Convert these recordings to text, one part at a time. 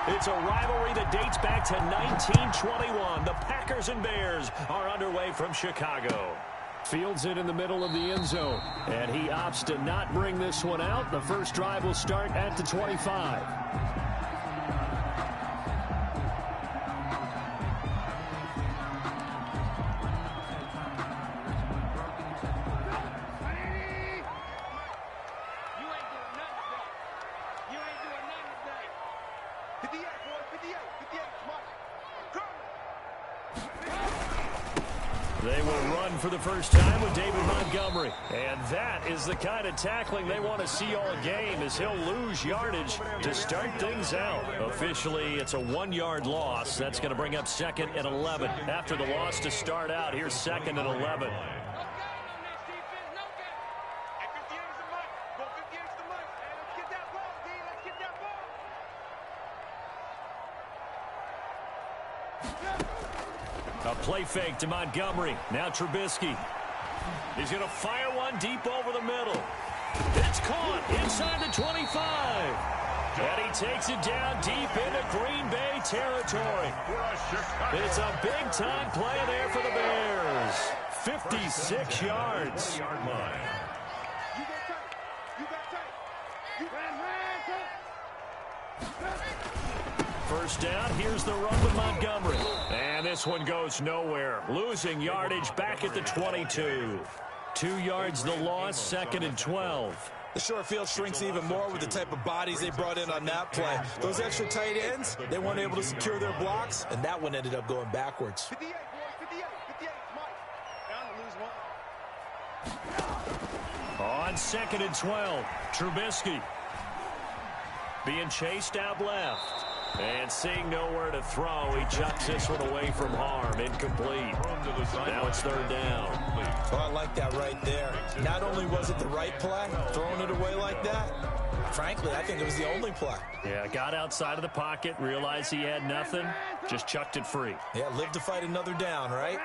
It's a rivalry that dates back to 1921. The Packers and Bears are underway from Chicago. Fields it in the middle of the end zone, and he opts to not bring this one out. The first drive will start at the 25. They will run for the first time with David Montgomery. And that is the kind of tackling they want to see all game, as he'll lose yardage to start things out. Officially, it's a 1-yard loss. That's going to bring up 2nd and 11. After the loss to start out, here's 2nd and 11. A play fake to Montgomery. Now Trubisky. He's going to fire one deep over the middle. It's caught inside the 25. And he takes it down deep into Green Bay territory. It's a big-time play there for the Bears. 56 yards. First down, here's the run with Montgomery. And this one goes nowhere. Losing yardage back at the 22. 2 yards the loss, 2nd and 12. The short field shrinks even more with the type of bodies they brought in on that play. Those extra tight ends, they weren't able to secure their blocks, and that one ended up going backwards. 58, 58, Mike. On 2nd and 12, Trubisky being chased out left. And seeing nowhere to throw, he chucks this one away from harm. Incomplete. Now it's 3rd down. Oh, I like that right there. Not only was it the right play, throwing it away like that, frankly, I think it was the only play. Yeah, got outside of the pocket, realized he had nothing, just chucked it free. Yeah, live to fight another down, right?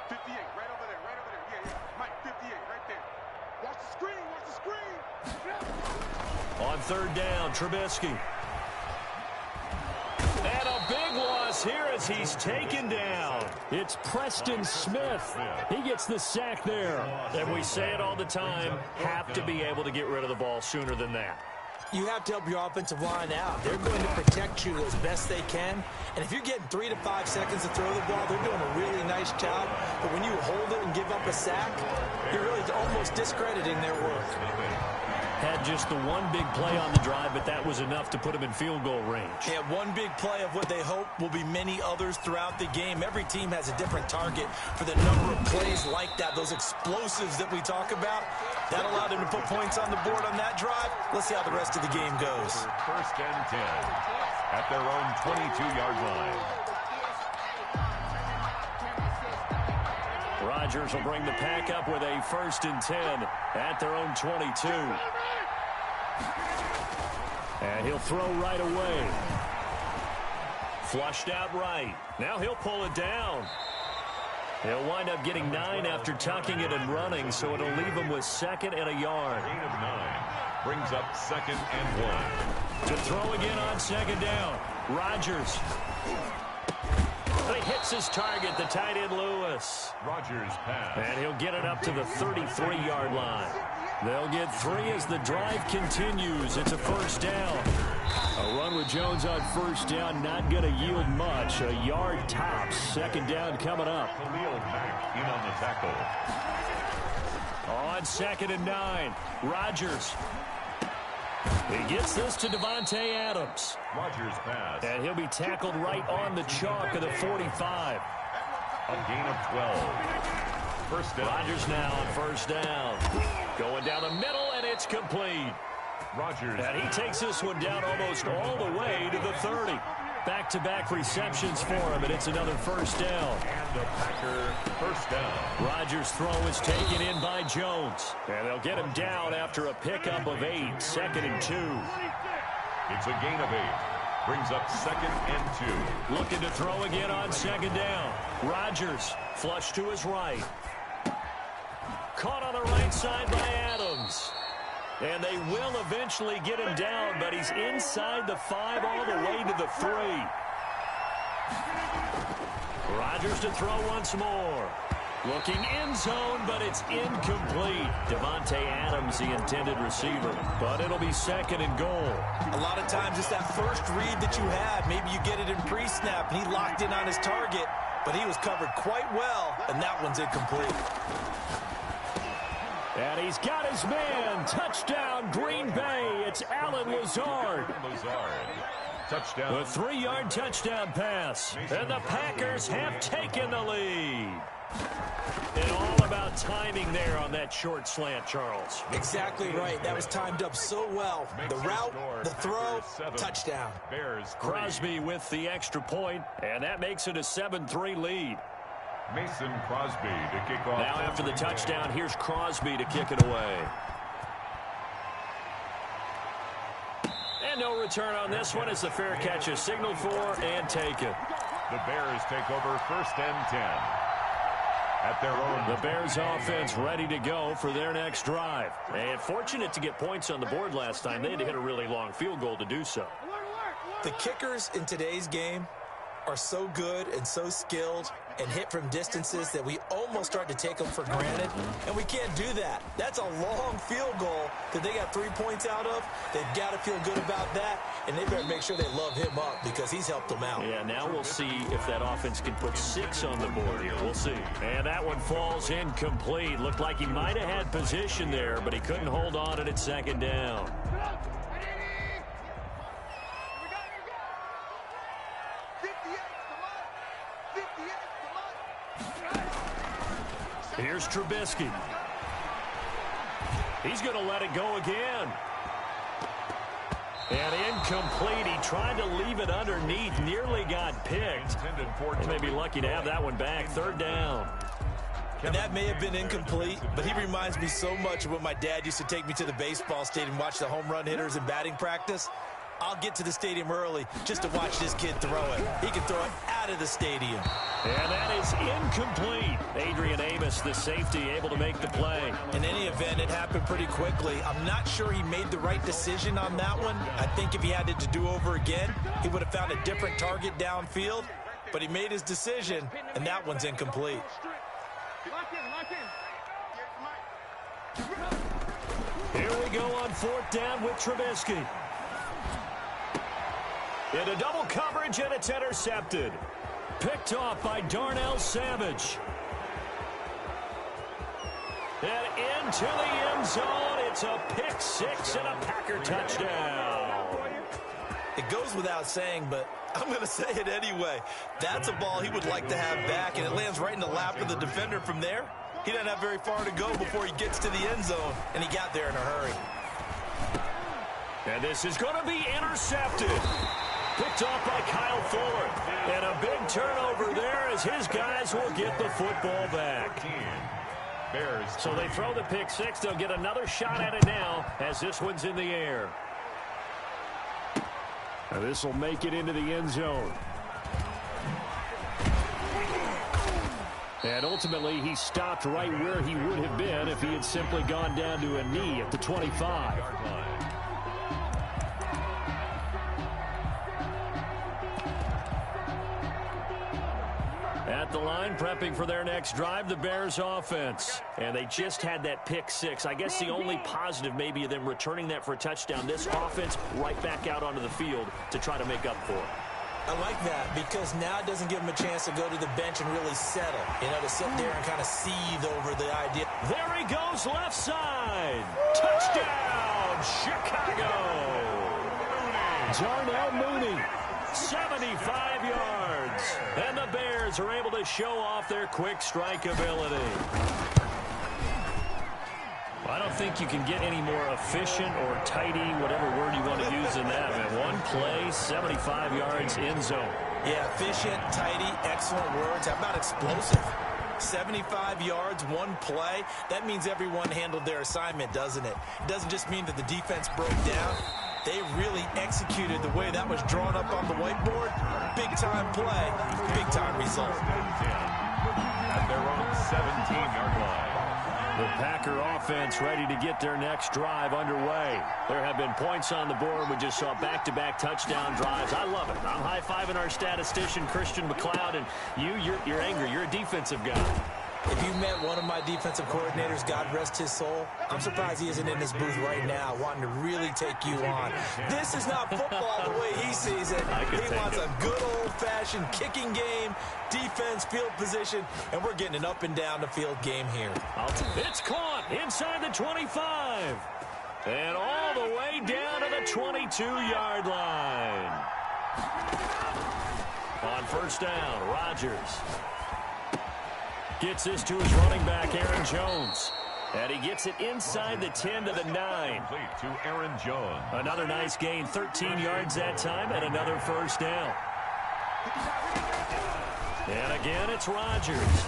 58, right over there, right over there. Yeah, Mike, 58, right there. Watch the screen, watch the screen. On 3rd down, Trubisky. And a big loss here as he's taken down. It's Preston Smith. He gets the sack there. And we say it all the time, have to be able to get rid of the ball sooner than that. You have to help your offensive line out. They're going to protect you as best they can. And if you're getting 3 to 5 seconds to throw the ball, they're doing a really nice job. But when you hold it and give up a sack, you're really almost discrediting their work. Had just the one big play on the drive, but that was enough to put him in field goal range. Yeah, one big play of what they hope will be many others throughout the game. Every team has a different target for the number of plays like that, those explosives that we talk about. That allowed them to put points on the board on that drive. Let's see how the rest of the game goes. 1st and 10 at their own 22-yard line. Rodgers will bring the pack up with a 1st and 10 at their own 22. And he'll throw right away. Flushed out right. Now he'll pull it down. He'll wind up getting 9 after tucking it and running, so it'll leave him with 2nd and a yard. Gain of 9 brings up 2nd and 1. To throw again on 2nd down. Rodgers. He hits his target, the tight end Lewis. Rodgers pass. And he'll get it up to the 33-yard line. They'll get 3 as the drive continues. It's a 1st down. A run with Jones on 1st down, not going to yield much. A yard tops. 2nd down coming up. Khalil Mack in on the tackle. On 2nd and 9, Rodgers. He gets this to Devontae Adams. Rodgers pass. And he'll be tackled right on the chalk of the 45. A gain of 12. 1st down. Rodgers now on 1st down. Going down the middle, and it's complete. Rodgers. And he takes this one down almost all the way to the 30. Back-to-back receptions for him, and it's another 1st down. And the Packer 1st down. Rodgers' throw is taken in by Jones. And they'll get him down after a pickup of 8. 2nd and 2. It's a gain of 8. Brings up 2nd and 2. Looking to throw again on 2nd down. Rodgers flush to his right. Caught on the right side by Adams. And they will eventually get him down, but he's inside the 5 all the way to the 3. Rodgers to throw once more. Looking end zone, but it's incomplete. Devontae Adams, the intended receiver. But it'll be 2nd and goal. A lot of times it's that first read that you have. Maybe you get it in pre-snap, and he locked in on his target, but he was covered quite well, and that one's incomplete. And he's got his man. Touchdown, Green Bay. It's Allen Lazard. Touchdown. A 3-yard touchdown pass. And the Packers have taken the lead. And all about timing there on that short slant, Charles. Exactly right. That was timed up so well. The route, the throw, touchdown. Crosby with the extra point, and that makes it a 7-3 lead. Mason Crosby to kick off. Now after the touchdown, here's Crosby to kick it away. And no return on this one as the fair catch is signaled for and taken. The Bears take over 1st and 10. At their own. The Bears offense ready to go for their next drive. And fortunate to get points on the board last time. They had to hit a really long field goal to do so. The kickers in today's game are so good and so skilled and hit from distances that we almost start to take them for granted, and we can't do that. That's a long field goal that they got 3 points out of. They've got to feel good about that, and they better make sure they love him up because he's helped them out. Yeah, now we'll see if that offense can put 6 on the board here. We'll see. And that one falls incomplete. Looked like he might have had position there, but he couldn't hold on to it at 2nd down. Here's Trubisky. He's going to let it go again. And incomplete. He tried to leave it underneath. Nearly got picked. They may be lucky to have that one back. 3rd down. And that may have been incomplete, but he reminds me so much of when my dad used to take me to the baseball stadium and watch the home run hitters in batting practice. I'll get to the stadium early just to watch this kid throw it. He can throw it out of the stadium. And that is incomplete. Adrian Amos, the safety, able to make the play. In any event, it happened pretty quickly. I'm not sure he made the right decision on that one. I think if he had it to do over again, he would have found a different target downfield. But he made his decision, and that one's incomplete. Here we go on 4th down with Trubisky. Into double coverage, and it's intercepted. Picked off by Darnell Savage. And into the end zone. It's a pick 6 and a Packer touchdown. It goes without saying, but I'm going to say it anyway. That's a ball he would like to have back, and it lands right in the lap of the defender from there. He doesn't have very far to go before he gets to the end zone, and he got there in a hurry. And this is going to be intercepted. Picked off by Kyle Fuller. And a big turnover there as his guys will get the football back. So they throw the pick 6. They'll get another shot at it now as this one's in the air. Now this will make it into the end zone. And ultimately, he stopped right where he would have been if he had simply gone down to a knee at the 25. At the line, prepping for their next drive, the Bears offense. And they just had that pick 6. I guess the only positive maybe of them returning that for a touchdown. This offense right back out onto the field to try to make up for it. I like that because now it doesn't give him a chance to go to the bench and really settle. You know, to sit there and kind of seethe over the idea. There he goes, left side. Touchdown, Chicago. Darnell Mooney, 75 yards. And the Bears are able to show off their quick strike ability. I don't think you can get any more efficient or tidy, whatever word you want to use in that. Man, one play, 75 yards, end zone. Yeah, efficient, tidy, excellent words. How about explosive? 75 yards, one play. That means everyone handled their assignment, doesn't it? It doesn't just mean that the defense broke down. They really executed the way that was drawn up on the whiteboard. Big-time play, big-time result. At their own 17-yard line. The Packer offense ready to get their next drive underway. There have been points on the board. We just saw back-to-back touchdown drives. I love it. I'm high-fiving our statistician, Christian McLeod, and you're angry. You're a defensive guy. If you met one of my defensive coordinators, God rest his soul, I'm surprised he isn't in this booth right now wanting to really take you on. This is not football the way he sees it. He wants a good old-fashioned kicking game, defense, field position, and we're getting an up-and-down-the-field game here. It's caught inside the 25. And all the way down to the 22-yard line. On first down, Rodgers gets this to his running back, Aaron Jones. And he gets it inside the 10 to the 9. To Aaron Jones. Another nice gain, 13 yards that time, and another first down. And again, it's Rodgers.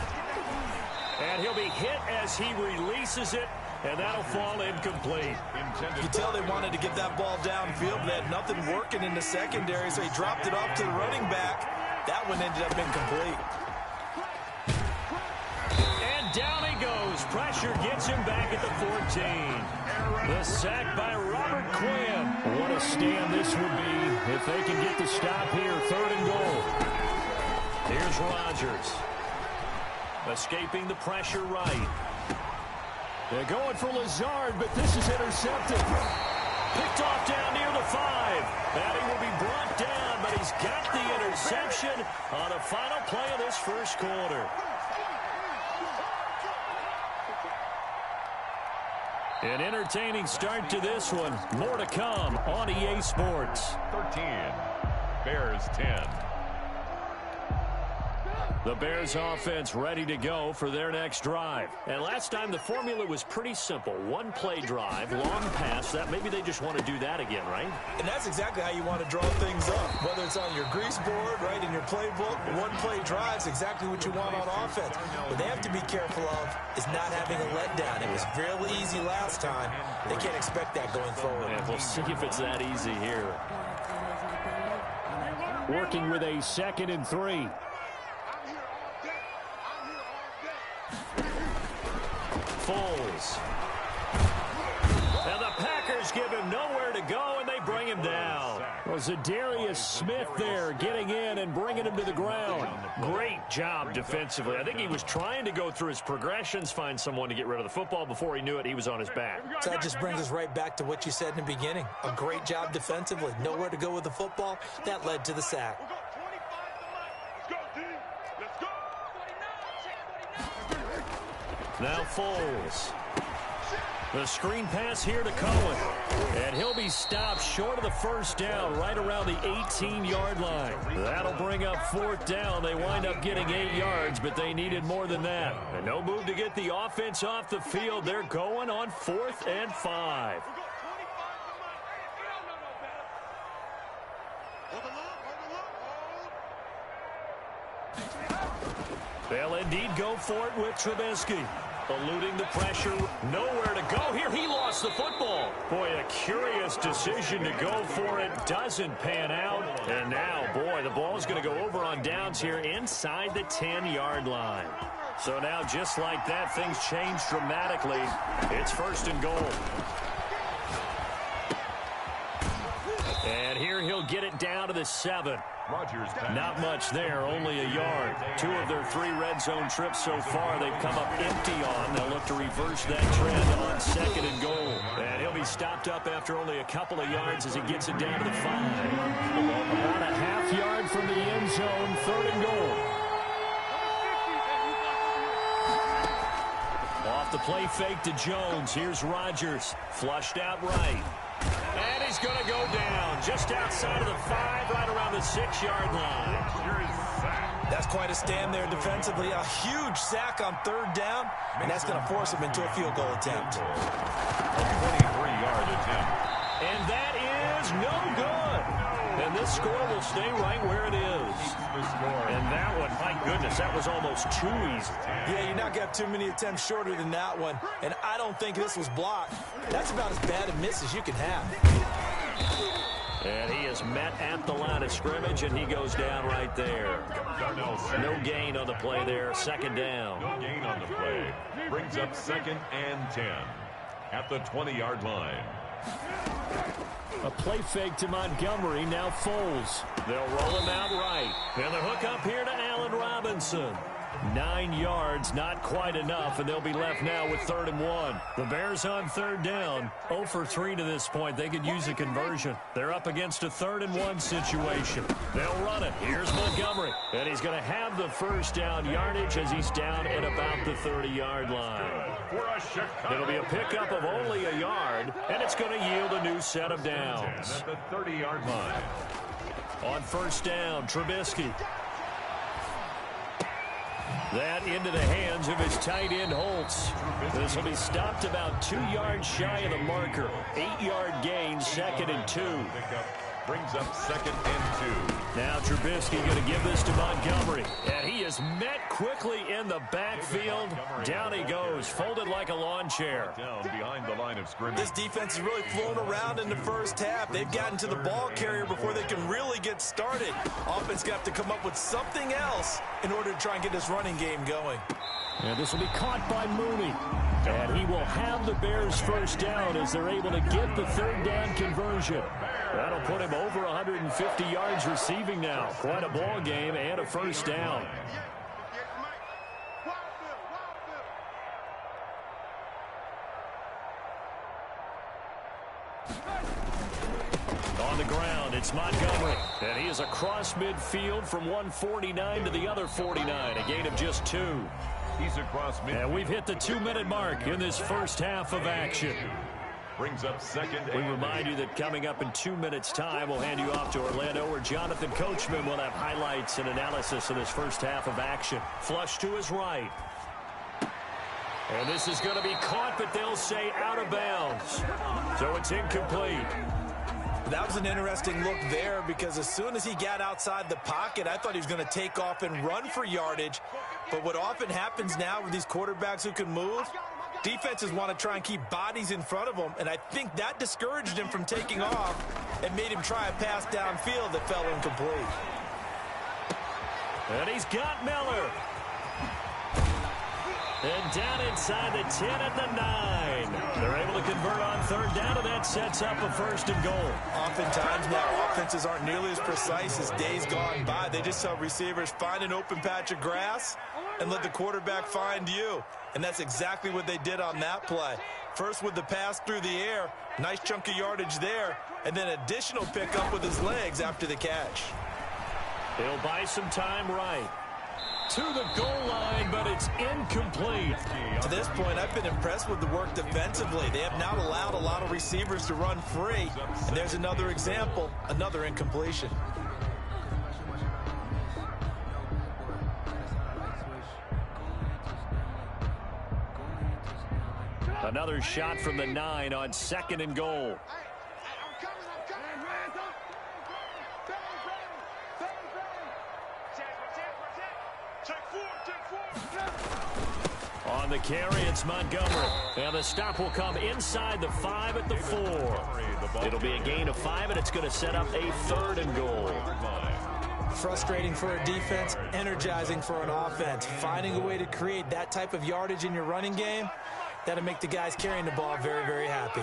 And he'll be hit as he releases it, and that'll fall incomplete. You can tell they wanted to get that ball downfield, but they had nothing working in the secondary, so he dropped it off to the running back. That one ended up incomplete. Down he goes. Pressure gets him back at the 14. The sack by Robert Quinn. What a stand this would be if they can get the stop here. 3rd and goal. Here's Rodgers. Escaping the pressure right. They're going for Lazard, but this is intercepted. Picked off down near the 5. And he will be brought down, but he's got the interception on the final play of this first quarter. An entertaining start to this one. More to come on EA Sports. 13. Bears 10. The Bears offense ready to go for their next drive. And last time the formula was pretty simple. One play drive, long pass. That maybe they just want to do that again, right? And that's exactly how you want to draw things up. Whether it's on your grease board, right, in your playbook, one play drive's exactly what you want on offense. What they have to be careful of is not having a letdown. It was really easy last time. They can't expect that going forward. And we'll see if it's that easy here. Working with a 2nd and 3. Foles. And the Packers give him nowhere to go, and they bring him down. Well, Zadarius Smith there getting in and bringing him to the ground. Great job defensively. I think he was trying to go through his progressions, find someone to get rid of the football. Before he knew it, he was on his back. So that just brings us right back to what you said in the beginning. A great job defensively. Nowhere to go with the football. That led to the sack. Now Foles. The screen pass here to Cohen. And he'll be stopped short of the first down right around the 18-yard line. That'll bring up 4th down. They wind up getting 8 yards, but they needed more than that. And no move to get the offense off the field. They're going on 4th and 5. They'll indeed go for it with Trubisky. Eluding the pressure. Nowhere to go here. He lost the football. Boy, a curious decision to go for it. Doesn't pan out. And now, boy, the ball's going to go over on downs here inside the 10-yard line. So now, just like that, things change dramatically. It's 1st and goal. And here he'll get it down to the 7. Rodgers. Not much there, only a yard. 2 of their 3 red zone trips so far they've come up empty on. They'll look to reverse that trend on 2nd and goal. And he'll be stopped up after only a couple of yards as he gets it down to the 5. About a half yard from the end zone, 3rd and goal. Off the play fake to Jones. Here's Rodgers. Flushed out right. And he's going to go down just outside of the 5, right around the 6-yard line. That's quite a stand there defensively. A huge sack on 3rd down, and that's going to force him into a field goal attempt. A 23-yard attempt. And that is no good. And this score will stay right where it is. And that one, my goodness, that was almost too easy. Yeah, you're not going to have too many attempts shorter than that one. And I don't think this was blocked. That's about as bad a miss as you can have. And he is met at the line of scrimmage, and he goes down right there. No gain on the play there, second down. No gain on the play. Brings up 2nd and 10 at the 20-yard line. A play fake to Montgomery, now Foles. They'll roll him out right. And the hook up here to Allen Robinson. 9 yards, not quite enough, and they'll be left now with 3rd and 1. The Bears on 3rd down, 0 for 3 to this point. They could use a conversion. They're up against a 3rd and 1 situation. They'll run it. Here's Montgomery, and he's going to have the first down yardage as he's down at about the 30-yard line. It'll be a pickup of only a yard, and it's going to yield a new set of downs. At the 30-yard line. On 1st down, Trubisky. That into the hands of his tight end, Holtz. This will be stopped about 2 yards shy of the marker. 8-yard gain, 2nd and 2. Brings up 2nd and 2. Now Trubisky going to give this to Montgomery. And he is met quickly in the backfield. Down he goes, folded like a lawn chair. Down behind the line of scrimmage. This defense is really flown around in the first half. They've gotten to the ball carrier before they can really get started. Offense got to come up with something else in order to try and get this running game going. And this will be caught by Mooney. And he will have the Bears first down as they're able to get the 3rd down conversion. That'll put him over 150 yards receiving now. Quite a ball game and a first down. On the ground, it's Montgomery. And he is across midfield from 149 to the other 49. A gain of just 2. He's across midfield. And we've hit the 2-minute mark in this first half of action. Brings up 2nd. We remind you that coming up in 2 minutes' time, we'll hand you off to Orlando, where Jonathan Coachman will have highlights and analysis of this first half of action. Flush to his right. And this is going to be caught, but they'll say out of bounds. So it's incomplete. That was an interesting look there because as soon as he got outside the pocket, I thought he was going to take off and run for yardage. But what often happens now with these quarterbacks who can move, defenses want to try and keep bodies in front of them, and I think that discouraged him from taking off and made him try a pass downfield that fell incomplete. And he's got Miller. And down inside the 10 at the 9. They're able to convert on 3rd down, and that sets up a 1st and goal. Oftentimes now offenses aren't nearly as precise as days gone by. They just tell receivers, find an open patch of grass and let the quarterback find you. And that's exactly what they did on that play. First with the pass through the air, nice chunk of yardage there, and then additional pickup with his legs after the catch. He'll buy some time right. To the goal line, but it's incomplete. To this point, I've been impressed with the work defensively. They have not allowed a lot of receivers to run free. And there's another example, another incompletion. Another shot from the 9 on 2nd and goal. On the carry, it's Montgomery. And the stop will come inside the 5 at the 4. It'll be a gain of 5, and it's going to set up a 3rd and goal. Frustrating for a defense, energizing for an offense. Finding a way to create that type of yardage in your running game, that'll make the guys carrying the ball very, very happy.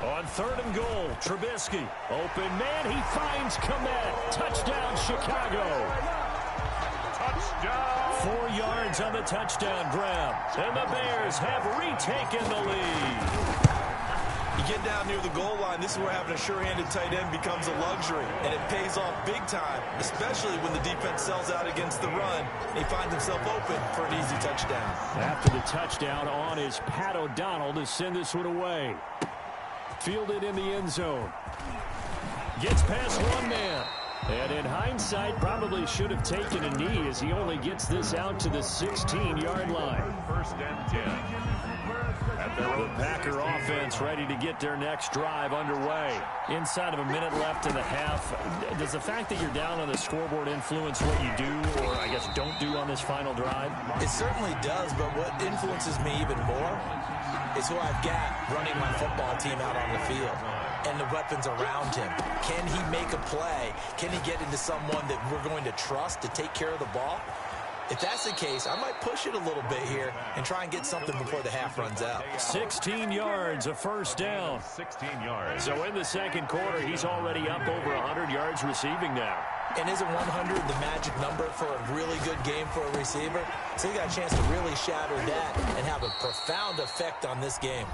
On 3rd and goal, Trubisky. Open man, he finds Komet. Touchdown, Chicago. Touchdown. 4 yards on the touchdown grab. And the Bears have retaken the lead. You get down near the goal line, this is where having a sure-handed tight end becomes a luxury. And it pays off big time, especially when the defense sells out against the run. And he finds himself open for an easy touchdown. After the touchdown on is Pat O'Donnell to send this one away. Fielded in the end zone. Gets past one man. And in hindsight, probably should have taken a knee as he only gets this out to the 16-yard line. 1st and 10. The Packer offense ready to get their next drive underway. Inside of a minute left in the half, does the fact that you're down on the scoreboard influence what you do, or I guess don't do on this final drive? It certainly does, but what influences me even more is who I've got running my football team out on the field and the weapons around him. Can he make a play? Can he get into someone that we're going to trust to take care of the ball? If that's the case, I might push it a little bit here and try and get something before the half runs out. 16 yards, a first down. 16 yards. So in the second quarter, he's already up over 100 yards receiving now. And isn't 100 the magic number for a really good game for a receiver? So you got a chance to really shatter that and have a profound effect on this game.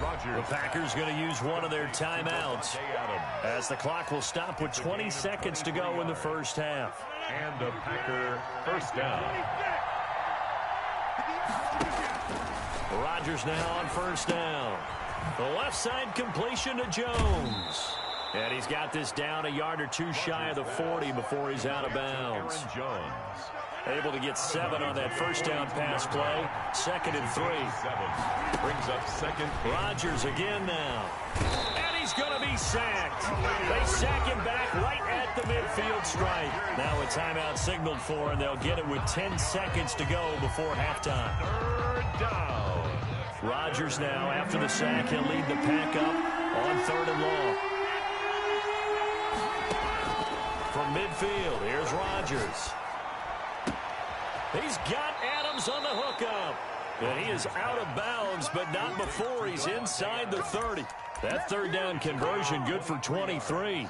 The Packers going to use one of their timeouts as the clock will stop with 20 seconds to go in the first half. And a Packer first down. Rodgers now on first down. The left side completion to Jones. And he's got this down a yard or two shy of the 40 before he's out of bounds. Aaron Jones. Able to get 7 on that first down pass play. 2nd and 3. 7 brings up second. Rodgers again now. And he's going to be sacked. They sack him back right at the midfield stripe. Now a timeout signaled for, and they'll get it with 10 seconds to go before halftime. 3rd down. Rodgers now, after the sack, he'll lead the pack up on 3rd and long. From midfield, here's Rodgers. He's got Adams on the hookup. And he is out of bounds, but not before he's inside the 30. That 3rd down conversion good for 23.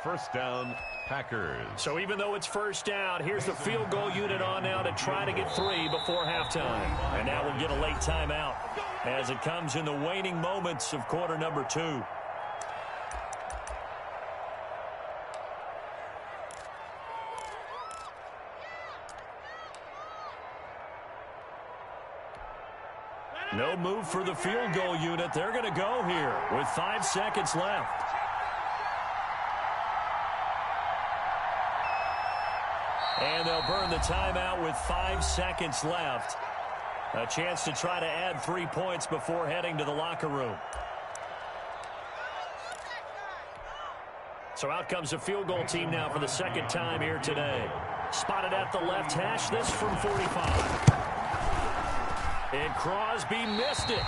First down, Packers. So even though it's first down, here's the field goal unit on now to try to get 3 before halftime. And now we'll get a late timeout as it comes in the waning moments of quarter number 2. No move for the field goal unit. They're going to go here with 5 seconds left. And they'll burn the timeout with 5 seconds left. A chance to try to add 3 points before heading to the locker room. So out comes the field goal team now for the second time here today. Spotted at the left hash, this from 45. And Crosby missed it.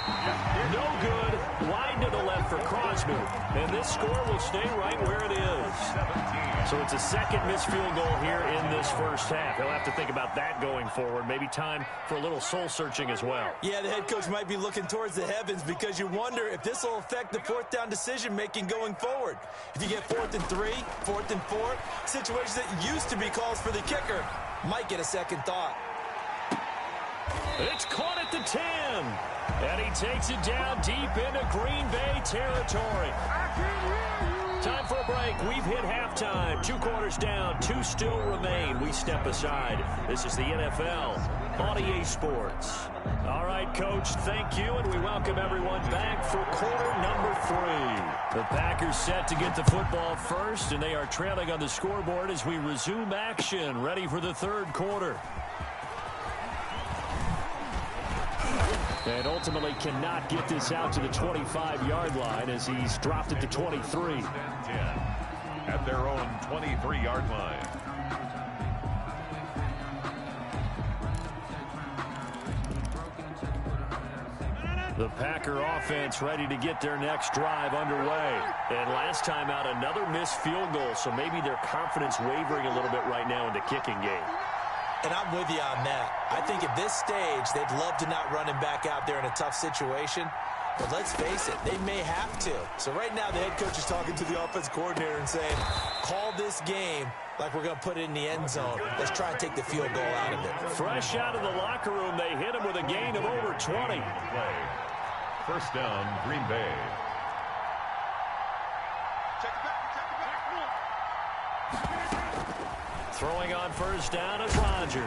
No good. Wide to the left for Crosby. And this score will stay right where it is. So it's a second missed field goal here in this first half. He'll have to think about that going forward. Maybe time for a little soul-searching as well. Yeah, the head coach might be looking towards the heavens because you wonder if this will affect the 4th down decision-making going forward. If you get 4th and 3, 4th and 4, situations that used to be calls for the kicker might get a second thought. It's caught at the 10. And he takes it down deep into Green Bay territory. Time for a break. We've hit halftime. 2 quarters down. 2 still remain. We step aside. This is the NFL on EA Sports. All right, Coach, thank you, and we welcome everyone back for quarter number 3. The Packers set to get the football first, and they are trailing on the scoreboard as we resume action, ready for the 3rd quarter. And ultimately cannot get this out to the 25-yard line as he's dropped it to 23. At their own 23-yard line. The Packer offense ready to get their next drive underway. And last time out, another missed field goal, so maybe their confidence wavering a little bit right now in the kicking game. And I'm with you on that. I think at this stage, they'd love to not run him back out there in a tough situation. But let's face it, they may have to. So right now, the head coach is talking to the offense coordinator and saying, call this game like we're going to put it in the end zone. Let's try and take the field goal out of it. Fresh out of the locker room, they hit him with a gain of over 20. First down, Green Bay. Throwing on first down is Rodgers.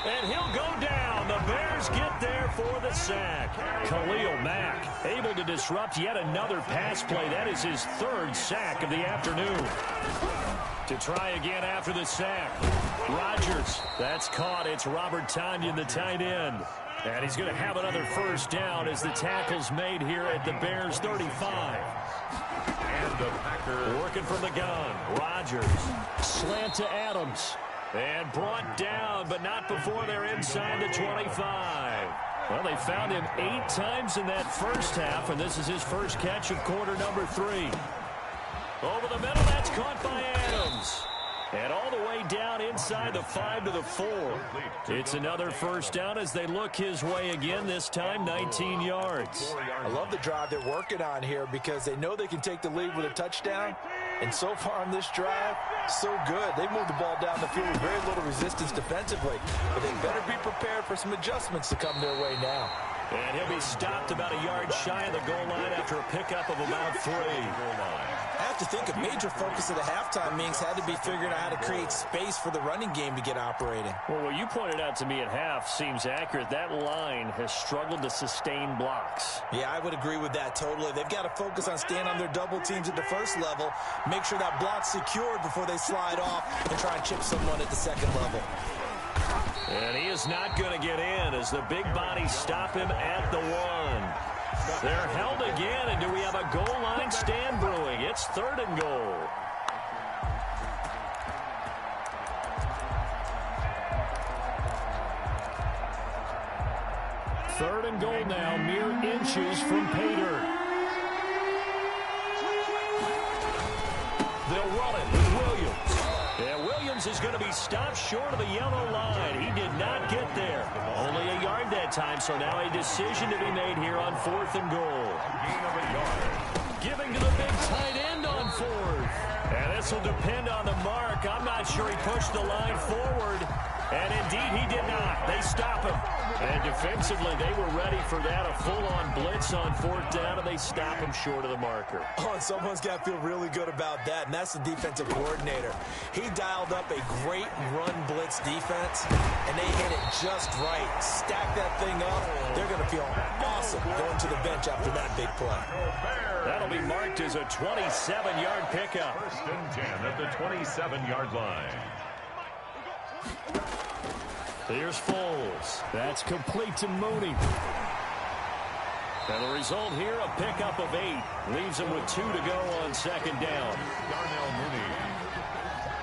And he'll go down. The Bears get there for the sack. Khalil Mack able to disrupt yet another pass play. That is his 3rd sack of the afternoon. To try again after the sack. Rodgers, that's caught. It's Robert Tonyan, the tight end. And he's going to have another first down as the tackle's made here at the Bears 35. And the Packer working from the gun. Rodgers. Slant to Adams. And brought down, but not before they're inside the 25. Well, they found him 8 times in that first half, and this is his first catch of quarter number 3. Over the middle, that's caught by Adams. And all the way down inside the 5 to the 4. It's another first down as they look his way again, this time 19 yards. I love the drive they're working on here because they know they can take the lead with a touchdown. And so far on this drive, so good. They moved the ball down the field with very little resistance defensively. But they better be prepared for some adjustments to come their way now. And he'll be stopped about a yard shy of the goal line after a pickup of about 3. I have to think a major focus of the halftime meetings had to be figuring out how to create space for the running game to get operating. Well, what you pointed out to me at half seems accurate. That line has struggled to sustain blocks. Yeah, I would agree with that totally. They've got to focus on staying on their double teams at the first level, make sure that block's secured before they slide off and try and chip someone at the second level. And he is not going to get in as the big bodies stop him at the 1. They're held again, and do we have a goal line stand brewing? It's 3rd and goal. Third and goal now, mere inches from Pater. They'll run it with Williams. And Williams is going to be stopped short of the yellow line. He did not get there. Only a yard that time, so now a decision to be made here on 4th and goal. gain of a yard. Giving to the big tight end on 4th. And this will depend on the mark. I'm not sure he pushed the line forward. And indeed, he did not. They stop him. And defensively, they were ready for that. A full-on blitz on 4th down, and they stop him short of the marker. Oh, and someone's got to feel really good about that, and that's the defensive coordinator. He dialed up a great run blitz defense, and they hit it just right. Stack that thing up. They're going to feel awesome going to the bench after that big play. That'll be marked as a 27-yard pickup. 1st and 10 at the 27-yard line. Here's Foles. That's complete to Mooney. And the result here, a pickup of 8. Leaves him with 2 to go on 2nd down. Darnell Mooney.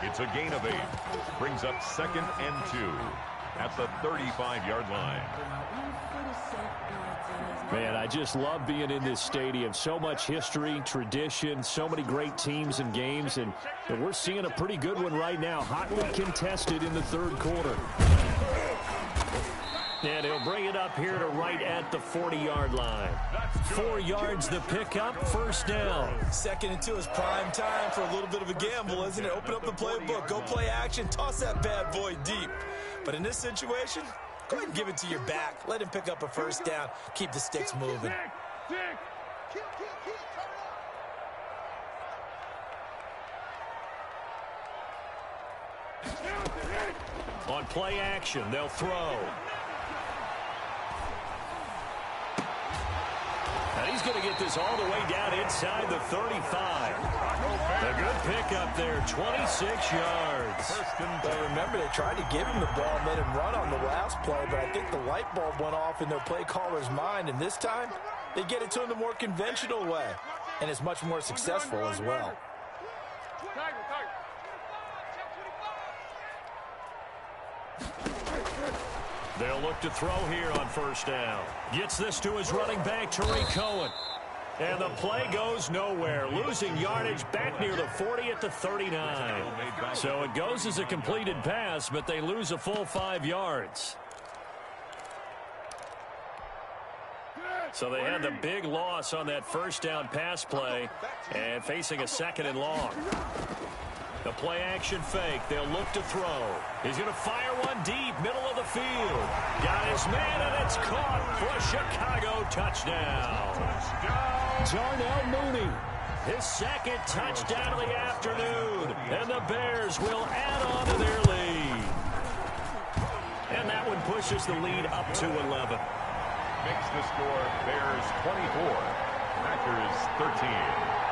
It's a gain of 8. Brings up 2nd and 2 at the 35-yard line. Man, I just love being in this stadium. So much history, tradition, so many great teams and games, and we're seeing a pretty good one right now. Hotly contested in the 3rd quarter. And he'll bring it up here to right at the 40-yard line. 4 yards the pickup, 1st down. 2nd and 2 is prime time for a little bit of a gamble, isn't it? Open up the playbook, go play action, toss that bad boy deep. But in this situation, go ahead and give it to your back. Let him pick up a 1st down. Keep the sticks moving. On play action, they'll throw. And he's going to get this all the way down inside the 35. A good pickup there, 26 yards. Well, remember, they tried to give him the ball and let him run on the last play, but I think the light bulb went off in their play caller's mind, and this time they get it to him the more conventional way, and it's much more successful as well. They'll look to throw here on 1st down. Gets this to his running back, Tariq Cohen. And the play goes nowhere. Losing yardage back near the 40 at the 39. So it goes as a completed pass, but they lose a full 5 yards. So they had the big loss on that 1st down pass play and facing a 2nd and long. The play action fake. They'll look to throw. He's going to fire one deep, middle of the field. Got his man, and it's caught for a Chicago touchdown. Darnell Mooney, his 2nd touchdown of the afternoon. And the Bears will add on to their lead. And that one pushes the lead up to 11. Makes the score Bears 24, Packers 13.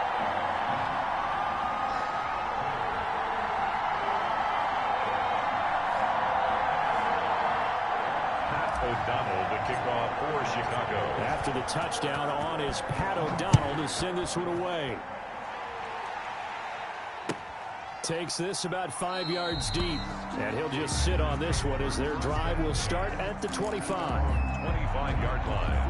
O'Donnell to kick for Chicago. After the touchdown on is Pat O'Donnell to send this one away. Takes this about 5 yards deep. And he'll just sit on this one as their drive will start at the 25. 25-yard line.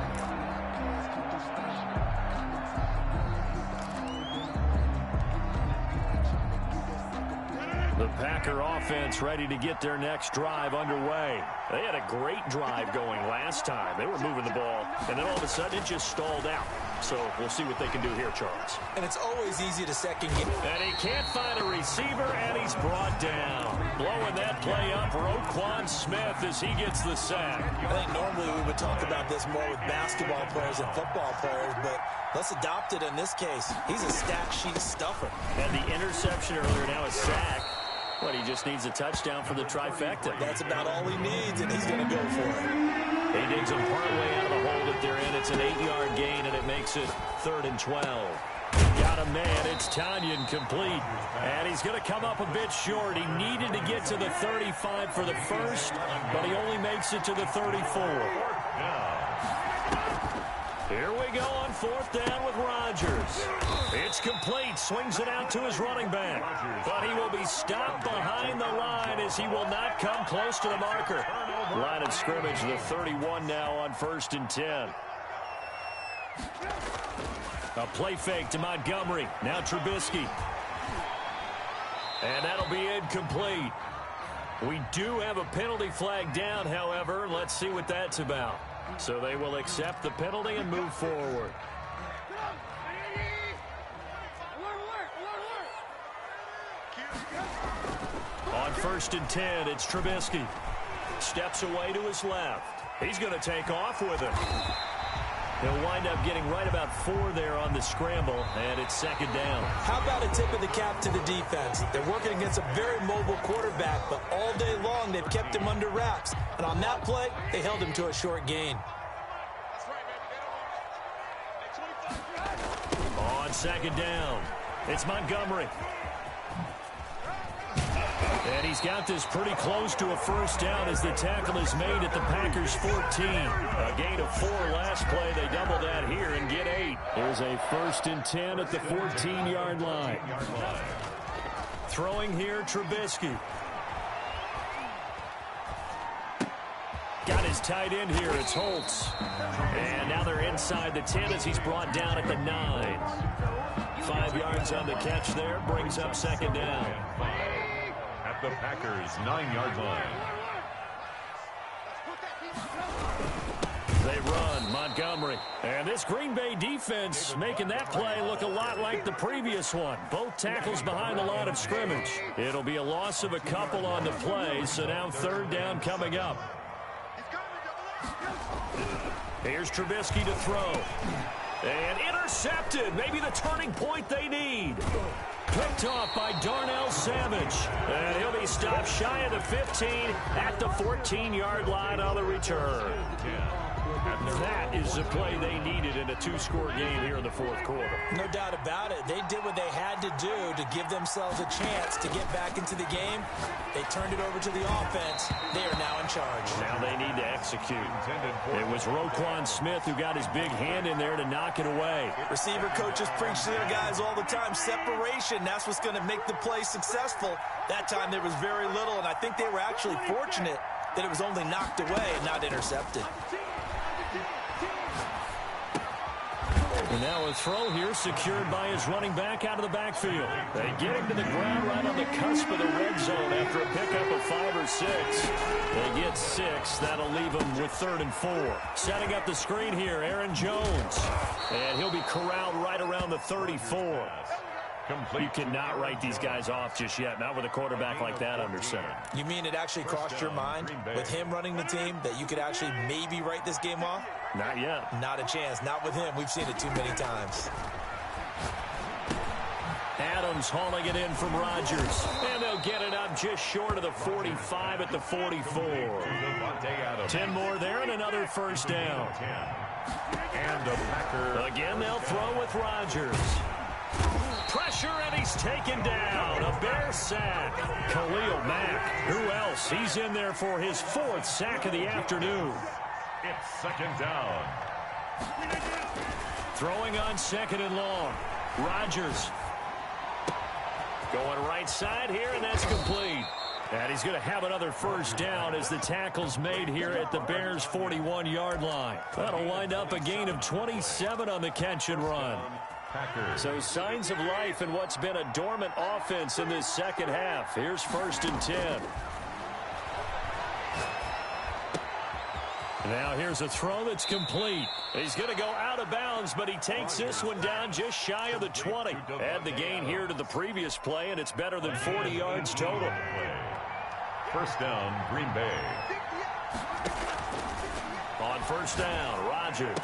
The Packer offense ready to get their next drive underway. They had a great drive going last time. They were moving the ball, and then all of a sudden it just stalled out. So we'll see what they can do here, Charles. And it's always easy to second guess. And he can't find a receiver, and he's brought down. Blowing that play up, Roquan Smith as he gets the sack. I think normally we would talk about this more with basketball players and football players, but let's adopt it in this case. He's a stat sheet stuffer. Had the interception earlier, now a sack. But he just needs a touchdown for the trifecta. That's about all he needs, and he's going to go for it. He digs him partway out of the hole that they're in. It's an 8-yard gain, and it makes it 3rd and 12. Got a man. It's Tanyan complete. And he's going to come up a bit short. He needed to get to the 35 for the first, but he only makes it to the 34. Here we go on 4th down with Rodgers. It's complete. Swings it out to his running back. But he will be stopped behind the line as he will not come close to the marker. Line of scrimmage, the 31 now on 1st and 10. A play fake to Montgomery. Now Trubisky. And that'll be incomplete. We do have a penalty flag down, however. Let's see what that's about. So they will accept the penalty and move forward. On 1st and 10, it's Trubisky. Steps away to his left. He's going to take off with it. He'll wind up getting right about 4 there on the scramble, and it's 2nd down. How about a tip of the cap to the defense? They're working against a very mobile quarterback, but all day long they've kept him under wraps. And on that play, they held him to a short gain. On 2nd down, it's Montgomery. And he's got this pretty close to a 1st down as the tackle is made at the Packers' 14. A gain of 4 last play. They double that here and get 8. Here's a 1st and 10 at the 14-yard line. Throwing here, Trubisky. Got his tight end here. It's Holtz. And now they're inside the 10 as he's brought down at the 9. 5 yards on the catch there. Brings up 2nd down. At the Packers' 9-yard line. They run Montgomery. And this Green Bay defense making that play look a lot like the previous one. Both tackles behind the line of scrimmage. It'll be a loss of a couple on the play, so now 3rd down coming up. Here's Trubisky to throw. And intercepted. Maybe the turning point they need. Picked off by Darnell Savage. And he'll be stopped shy of the 15 at the 14-yard line on the return. That is the play they needed in a 2-score game here in the 4th quarter. No doubt about it. They did what they had to do to give themselves a chance to get back into the game. They turned it over to the offense. They are now in charge. Now they need to execute. It was Roquan Smith who got his big hand in there to knock it away. Receiver coaches preach to their guys all the time. Separation, that's what's going to make the play successful. That time there was very little, and I think they were actually fortunate that it was only knocked away and not intercepted. And now a throw here secured by his running back out of the backfield. They get him to the ground right on the cusp of the red zone after a pickup of 5 or 6. They get 6. That'll leave them with 3rd and 4. Setting up the screen here, Aaron Jones. And he'll be corralled right around the 34. You cannot write these guys off just yet, not with a quarterback like that under center. You mean it actually crossed your mind with him running the team that you could actually maybe write this game off? Not yet. Not a chance. Not with him. We've seen it too many times. Adams hauling it in from Rodgers. And they'll get it up just short of the 45 at the 44. 10 more there and another 1st down. And the Packer. Again, they'll throw with Rodgers. Pressure, and he's taken down. A Bear sack. Khalil Mack. Who else? He's in there for his 4th sack of the afternoon. It's second down. Throwing on second and long. Rodgers. Going right side here, and that's complete. And he's going to have another first down as the tackle's made here at the Bears' 41-yard line. That'll wind up a gain of 27 on the catch and run. So signs of life in what's been a dormant offense in this second half. Here's 1st and 10. Now here's a throw that's complete. He's going to go out of bounds, but he takes this one down just shy of the 20. Add the gain here to the previous play, and it's better than 40 yards total. First down, Green Bay. On first down, Rodgers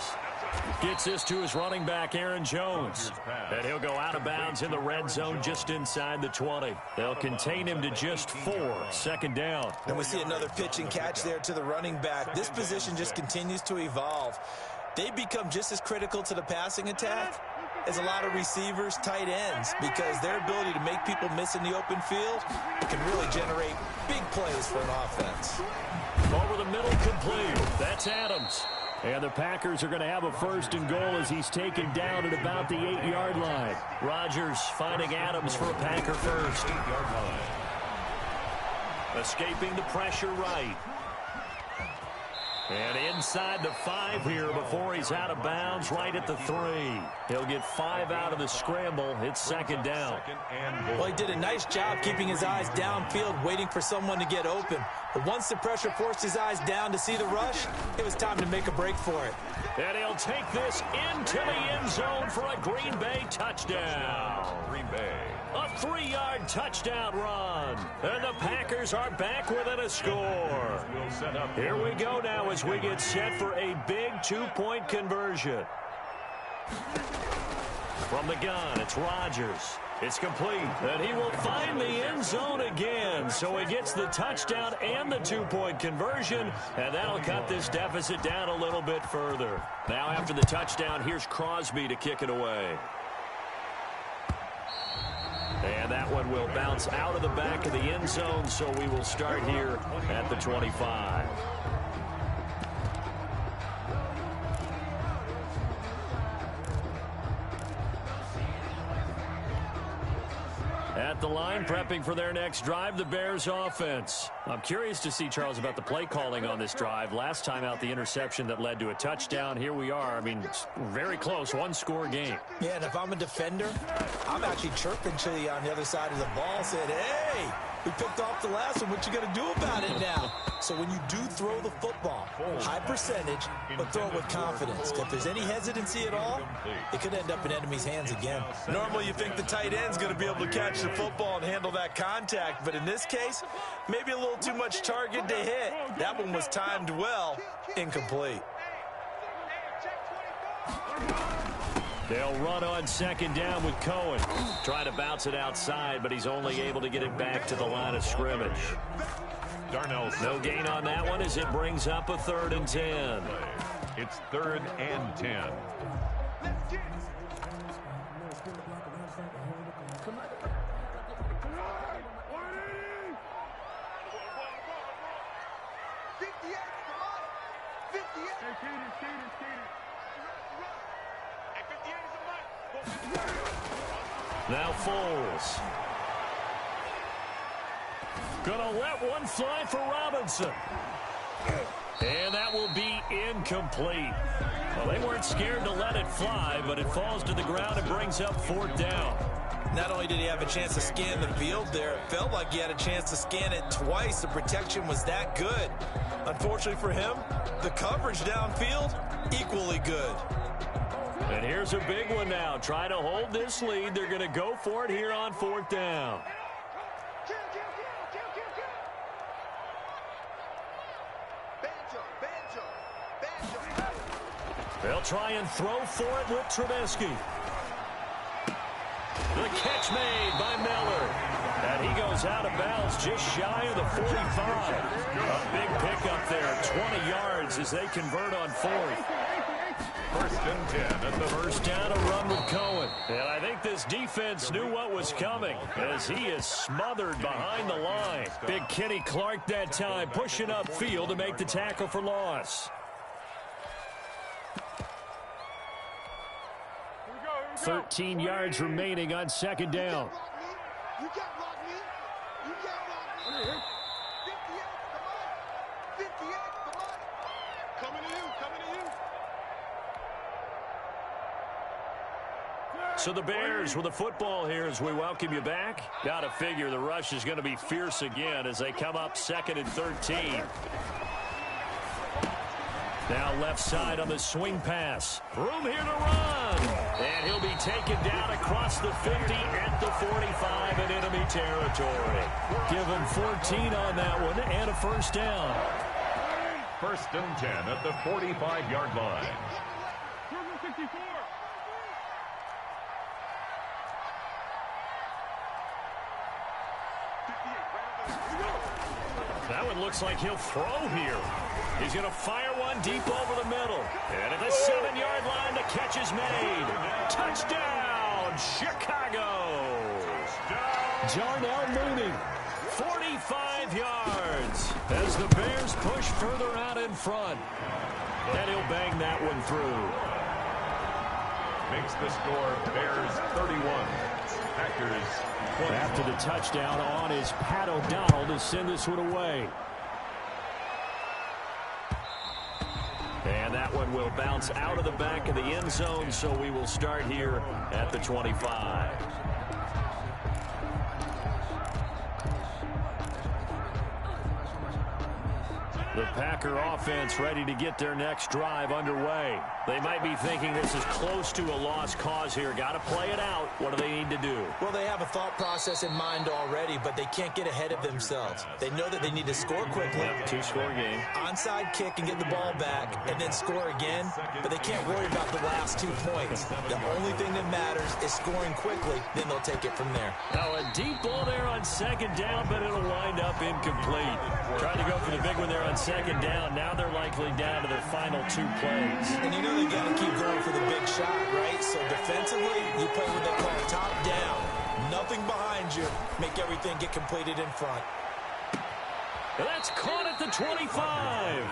gets this to his running back, Aaron Jones. And he'll go out of bounds in the red zone just inside the 20. They'll contain him to just 4. Second down. And we see another pitch and catch there to the running back. This position just continues to evolve. They become just as critical to the passing attack as a lot of receivers, tight ends, because their ability to make people miss in the open field can really generate big plays for an offense. Over the middle, complete. That's Adams. And the Packers are going to have a first and goal as he's taken down at about the 8-yard line. Rodgers finding Adams for a Packer first. 8-yard line. Escaping the pressure right. And inside the 5 here before he's out of bounds right at the 3. He'll get 5 out of the scramble. It's second down. Well, he did a nice job keeping his eyes downfield, waiting for someone to get open. But once the pressure forced his eyes down to see the rush, it was time to make a break for it. And he'll take this into the end zone for a Green Bay touchdown. Green Bay. A 3-yard touchdown run. And the Packers are back within a score. Here we go now as we get set for a big 2-point conversion. From the gun, it's Rodgers. It's complete, and he will find the end zone again. So he gets the touchdown and the 2-point conversion, and that'll cut this deficit down a little bit further. Now after the touchdown, here's Crosby to kick it away. And that one will bounce out of the back of the end zone, so we will start here at the 25. At the line, prepping for their next drive, the Bears offense. I'm curious to see, Charles, about the play calling on this drive. Last time out, the interception that led to a touchdown. Here we are. I mean, very close, 1-score game. Yeah, and if I'm a defender, I'm actually chirping to you on the other side of the ball, saying, hey, we picked off the last one. What you going to do about it now? So when you do throw the football, high percentage, but throw it with confidence. If there's any hesitancy at all, it could end up in enemy's hands again. Normally you think the tight end's going to be able to catch the football and handle that contact, but in this case, maybe a little too much target to hit. That one was timed well, incomplete. They'll run on second down with Cohen. Trying to bounce it outside, but he's only able to get it back to the line of scrimmage. Darnell. No gain on that one as it brings up a 3rd and 10. It's 3rd and 10. Now Foles. Gonna let one fly for Robinson. And that will be incomplete. Well, they weren't scared to let it fly, but it falls to the ground and brings up 4th down. Not only did he have a chance to scan the field there, it felt like he had a chance to scan it twice. The protection was that good. Unfortunately for him, the coverage downfield, equally good. And here's a big one now. Try to hold this lead. They're going to go for it here on 4th down. They'll try and throw for it with Trubisky. The catch made by Miller. And he goes out of bounds just shy of the 45. A big pickup there, 20 yards as they convert on 4th. 1st and 10 at the first down, a run with Cohen. And I think this defense knew what was coming as he is smothered behind the line. Big Kenny Clark that time pushing upfield to make the tackle for loss. 13 yards remaining on second down. You can't block me. You can't block me. 58, come on. 58, come on. Coming to you, coming to you. So the Bears with the football here as we welcome you back. Got to figure the rush is going to be fierce again as they come up 2nd and 13. Now left side on the swing pass. Room here to run. And he'll be taken down across the 50 at the 45 in enemy territory. Give him 14 on that one and a first down. 1st and 10 at the 45-yard line. That one looks like he'll throw here. He's going to fire one deep over the middle. And at the 7-yard line, the catch is made. Touchdown, Chicago. Jarnell Mooney, 45 yards as the Bears push further out in front. And he'll bang that one through. Makes the score Bears 31. Packers 20. After the touchdown on is Pat O'Donnell to send this one away. And that one will bounce out of the back of the end zone, so we will start here at the 25. The Packer offense ready to get their next drive underway. They might be thinking this is close to a lost cause here. Got to play it out. What do they need to do? Well, they have a thought process in mind already, but they can't get ahead of themselves. They know that they need to score quickly. Yep, 2-score game. Onside kick and get the ball back and then score again, but they can't worry about the last 2 points. The only thing that matters is scoring quickly, then they'll take it from there. Now a deep ball there on second down, but it'll wind up incomplete. Trying to go for the big one there on second down. Now they're likely down to their final 2 plays. And you know they got to keep going for the big shot, right? So defensively, you play what they call top down. Nothing behind you. Make everything get completed in front. That's caught at the 25.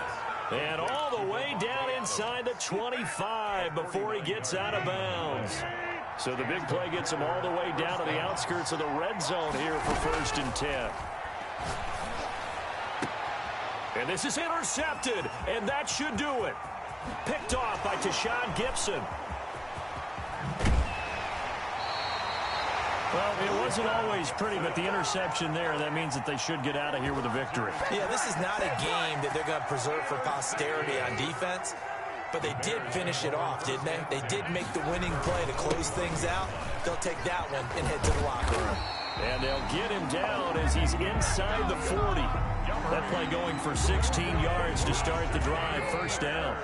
And all the way down inside the 25 before he gets out of bounds. So the big play gets him all the way down to the outskirts of the red zone here for 1st and 10. And this is intercepted, and that should do it. Picked off by Tashawn Gibson. Well, it wasn't always pretty, but the interception there, that means that they should get out of here with a victory. Yeah, this is not a game that they're going to preserve for posterity on defense, but they did finish it off, didn't they? They did make the winning play to close things out. They'll take that one and head to the locker room. And they'll get him down as he's inside the 40. That play going for 16 yards to start the drive. 1st down.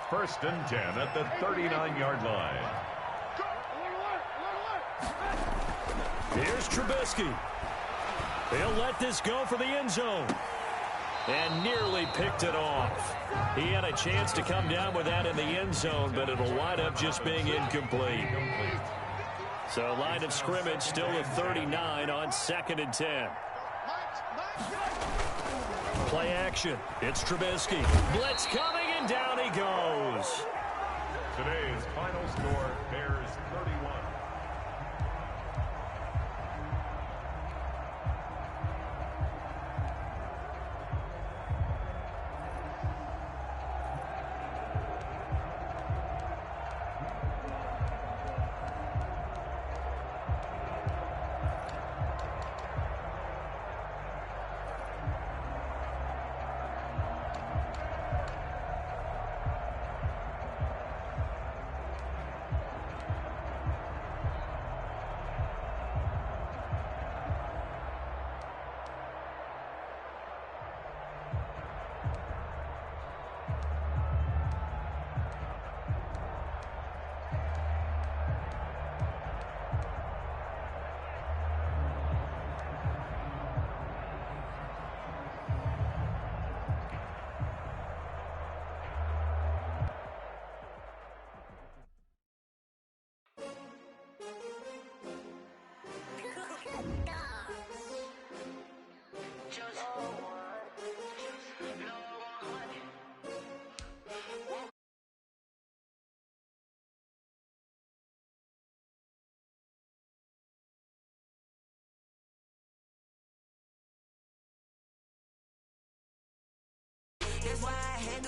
1st and 10 at the 39-yard line. Here's Trubisky. He'll let this go for the end zone. And nearly picked it off. He had a chance to come down with that in the end zone, but it'll wind up just being incomplete. So line of scrimmage still a 39 on 2nd and 10. Play action. It's Trubisky. Blitz coming, and down he goes. Today's final score, Bears 31.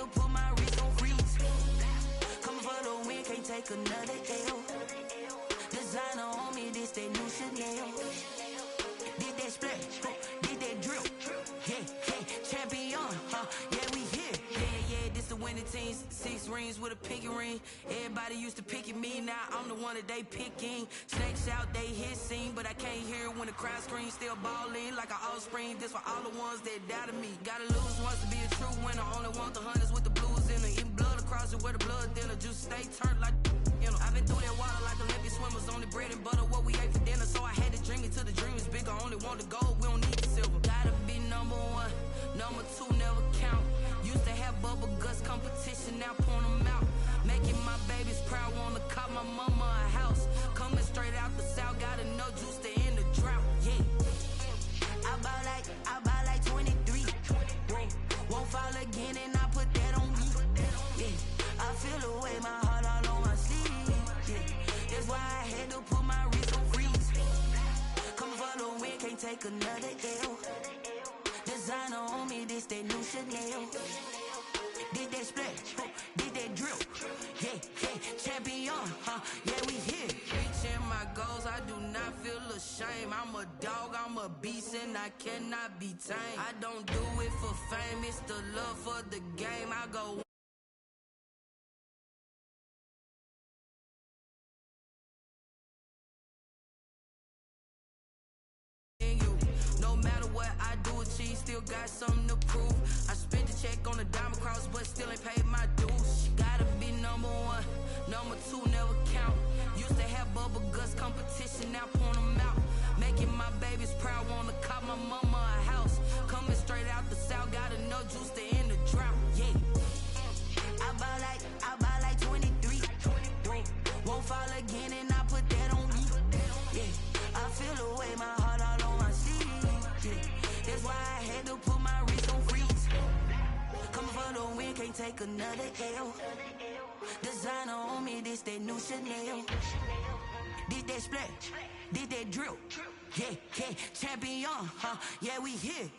to put my wrist on freeze. Coming for the win, can't take another L. Designer on me, this that new Chanel. Did that splash, did that drill. Yeah, champion, yeah, we here. Yeah, this the winning team. 6 rings with a pinky ring. Everybody used to picking me, now I'm the one that they picking. Snakes out, they hit scene, but I can't hear it when the crowd screams. Still balling like an offspring. This for all the ones that doubted me. Gotta lose once to be a true winner. Only want the hunters with the blues in it. Eating blood across it where the blood thinner. Juice stay turned like, you know. I've been through that water like Olympic swimmers. Only bread and butter, what we ate for dinner. So I had to dream it till the dream is bigger. Only want the gold, we don't need the silver. Gotta be number 1, number 2 never count. Used to have bubble guts competition, now point them out. Making my babies proud, wanna cop my mama a house. Coming straight out the south, gotta know juice to end the drought. Yeah, I buy like 23. Won't fall again and I put that on me. Yeah, I feel the way, my heart all on my sleeve. Yeah, that's why I had to put my wrist on freeze. Coming for the win, can't take another L. Designer on me, this that new Chanel. Did that splash, did that drill. Yeah, champion, yeah, we here. Reaching my goals, I do not feel ashamed. I'm a dog, I'm a beast, and I cannot be tamed. I don't do it for fame, it's the love for the game. I go you. No matter what I do, achieve, still got something to prove. I spent the check on the diamond cross, but still ain't paid my dues. Gotta be number 1, number 2 never count. Used to have bubble guts competition, now point them out. Making my babies proud, wanna cop my mama a house. Coming straight out the south, gotta know juice to end the drought. Yeah, I buy like 23. Won't fall again and I put that on me. Yeah, I feel the way, my heart all on my sleeve. Yeah, that's why I had to put my wrist on freeze. Coming for the win, can't take another L. Designer on me, this that new Chanel. Did that splash, did that drill. Yeah, champion, yeah, we here.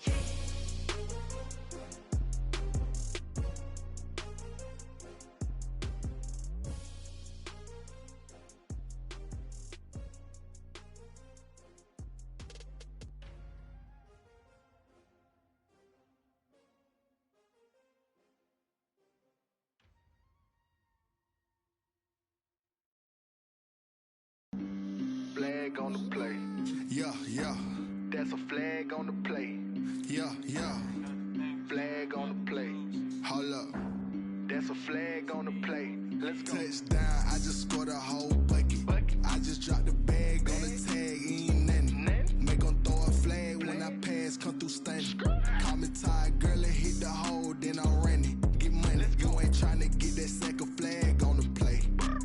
Flag on the play. Yeah. That's a flag on the play. Yeah. Flag on the play. Hold up. That's a flag on the play. Let's go. Touchdown, I just scored a whole bucket. I just dropped the bag on the tag, ain't nothing. Make 'em throw a flag when I pass, come through stunning. Call me tired, girl, and hit the hole, then I'm running. Get money, you ain't tryna get that second flag on the play.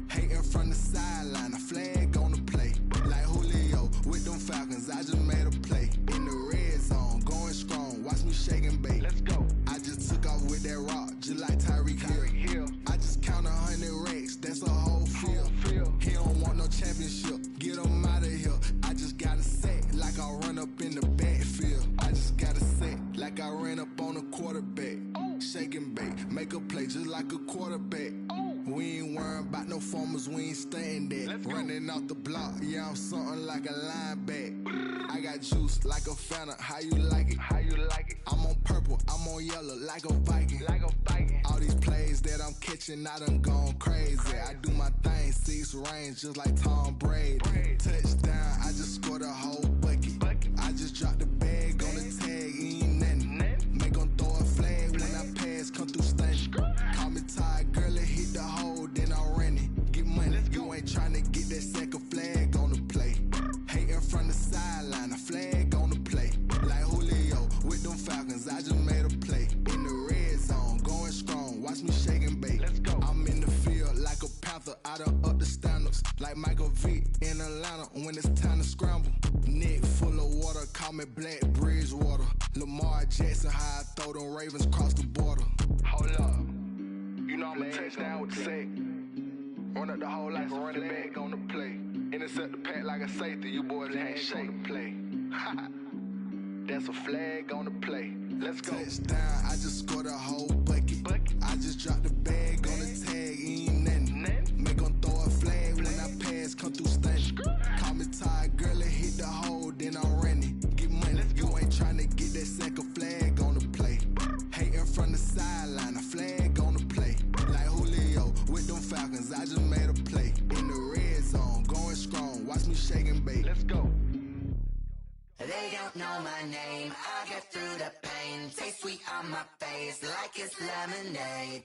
Hating from the sideline, a flag on the play. Like Julio with them Falcons, I just made a play. In the red zone, going strong, watch me shake and bake. Let's go. I just took off with that rock, just like Tyreek Hill. I just count 100 racks, that's a whole field. He don't want no championship, get him out of here. I just got a set, like I run up in the backfield. I just got a set, like I ran up on a quarterback. Shake and bake, make a play just like a quarterback. We ain't worrying about no formers, we ain't staying there. Running off the block, yeah, I'm something like a lineback. I got juice like a Fanta, how you like it? I'm on purple, I'm on yellow, like a Viking. All these plays that I'm catching, I done gone crazy. I do my thing, 6 range, just like Tom Brady. Touchdown, I just scored a whole bucket. I just dropped the bag on the tag, ain't nothing. Make 'em throw a flag when I pass, come through stunning. Call me tired, girl, and hit the hole, then I'm running. Get money, you ain't tryna get that second flag on the play. Hating from the sideline, a flag on the play. Like Julio with them Falcons, I just made a play. In the red zone, going strong, watch me shake and bake. I'm in the field like a Panther, I done up the standards. Like Michael Vick in Atlanta when it's time to scramble. Neck full of water, call me Black Bridgewater. Lamar Jackson, how I throw them Ravens cross the border. Hold up. You know I'm a touchdown with the sack. Run up the hole like a running back on the play. Intercept the pack like a safety. You boys can't shake the play. That's a flag on the play. Let's go. Touchdown, I just scored a whole bucket. I just dropped the bag on the tag, ain't nothing. Make 'em throw a flag when I pass, come through stunning. Call me tired, girl, and hit the hole, then I'm running. Get money, you ain't tryna get that second flag on the play. Hating from the sideline, a flag on the play. Like Julio with them Falcons, I just made a play. In the red zone, going strong, watch me shake and bake. Let's go. They don't know my name, I get through the pain. Taste sweet on my face like it's lemonade.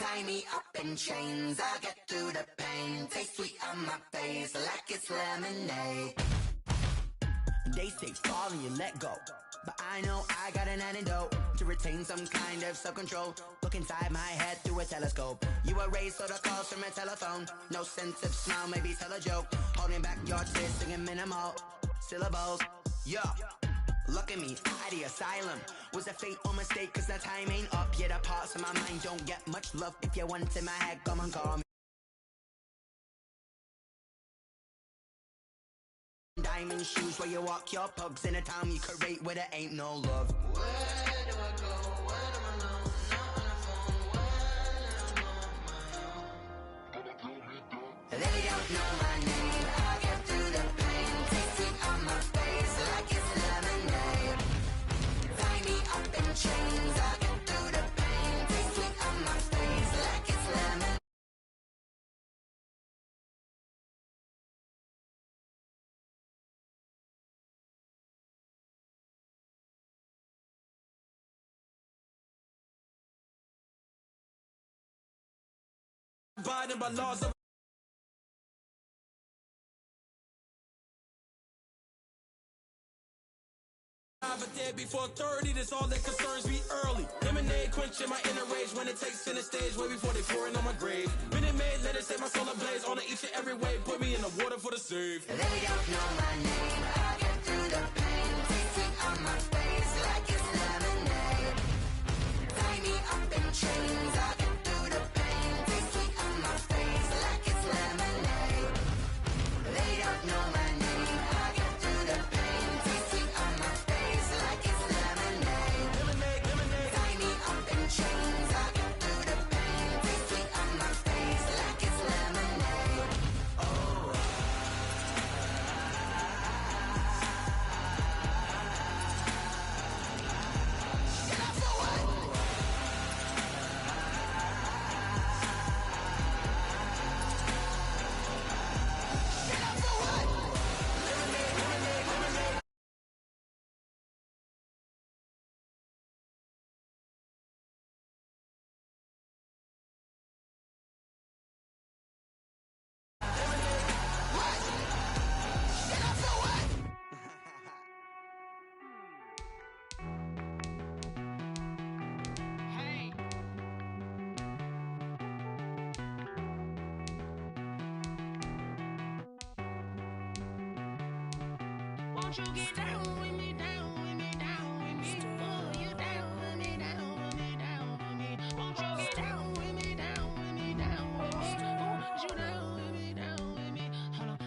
Tie me up in chains, I get through the pain. Taste sweet on my face like it's lemonade. They say fall and you let go, but I know I got an antidote to retain some kind of self-control. Look inside my head through a telescope. You erase all the calls from a telephone. No sense of smile, maybe tell a joke. Holding back your tears, singing minimal syllables. Yeah, look at me, at the asylum. Was a fate or mistake, cause the time ain't up. Yet the parts of my mind don't get much love. If you want in my head, come and call me. Diamond shoes where you walk your pugs in a town you create where there ain't no love. Where do I go? When am I alone? Not on the phone. When I'm on my own. They don't know my name. I get through the pain. Taste sweet on my face like it's lemonade. Tie me up in chains. I get through the pain. Taste sweet on my face like it's lemonade. Abiding by laws of but there before 30, that's all that concerns me early. Lemonade quenching my inner rage when it takes center stage, way before they pouring on my grave. Minute Maid, let it set my soul ablaze on each and every way, put me in the water for the save. They don't know my name, I get through the pain. Taste sweet on my face like it's lemonade. Tie me up in chains, I get through the pain. Taste sweet on my face like it's lemonade. They don't know my name, I get through the pain. Taste sweet on my face like it's lemonade. Tie me up in chains, I get through the pain. Taste sweet on my face like it's lemonade. Oh. Won't you get down with me, down with me, down with me? Oh, you down with me, down with me, down with me. Won't you get down with me, down with me, down with me? Oh, you down with me, down with me? Hold on.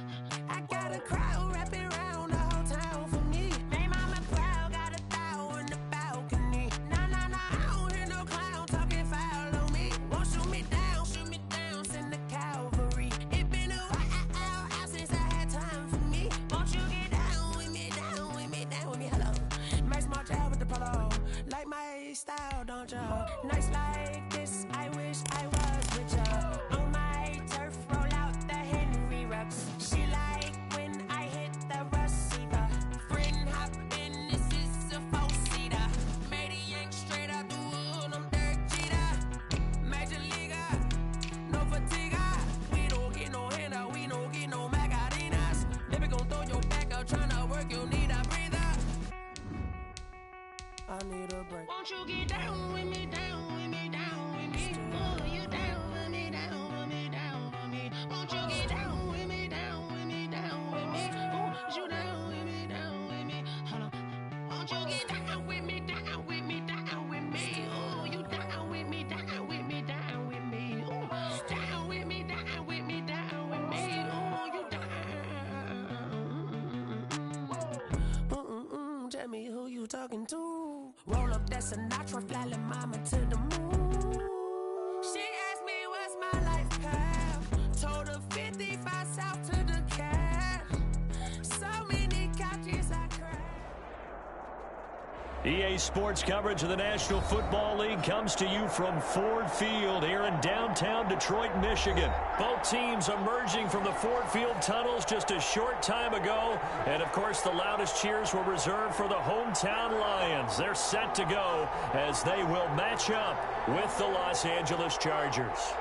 I got a crowd wrapping around the whole town for me. They mama proud, got a thou on the balcony. Nah, nah, nah, I don't hear no clown talking foul on me. Won't shoot me down, send the cavalry. It been a while since I had time for me. Won't you get down with me, down with me, down with me? Hello. Max March out with the polo. Like my style, don't you? Nights like this, I wish I was with ya. On my turf, roll out the Henry rocks. She like when I hit the receiver. Friend hop in, this is a four-seater. Made a yank straight out the wood, I'm Derek Jeter. Major leaguer, no fatigue. We don't get no handout, we don't get no Macarinas. Baby gon' throw your back out, tryna work, you need a breather. I need a break. Won't you get down with me, down with me, down with me? Oh, you down with me, down with me, down with me? Won't you get down with me, down with me, down with me? Oh, you down with me, down with me? Hold on. Won't you get down with me, down with me, down with me? Oh, you down with me, down with me, down with me? Oh, down with me, down with me, down with me? Oh, you down. Tell me who you talking to. Roll up that Sinatra, fly la mama to the moon. She asked me what's my life path. Told her 55 south to the cab. So many couches I cried. EA Sports coverage of the National Football League comes to you from Ford Field here in downtown Detroit, Michigan. Both teams emerging from the Ford Field tunnels just a short time ago. And, of course, the loudest cheers were reserved for the hometown Lions. They're set to go as they will match up with the Los Angeles Chargers.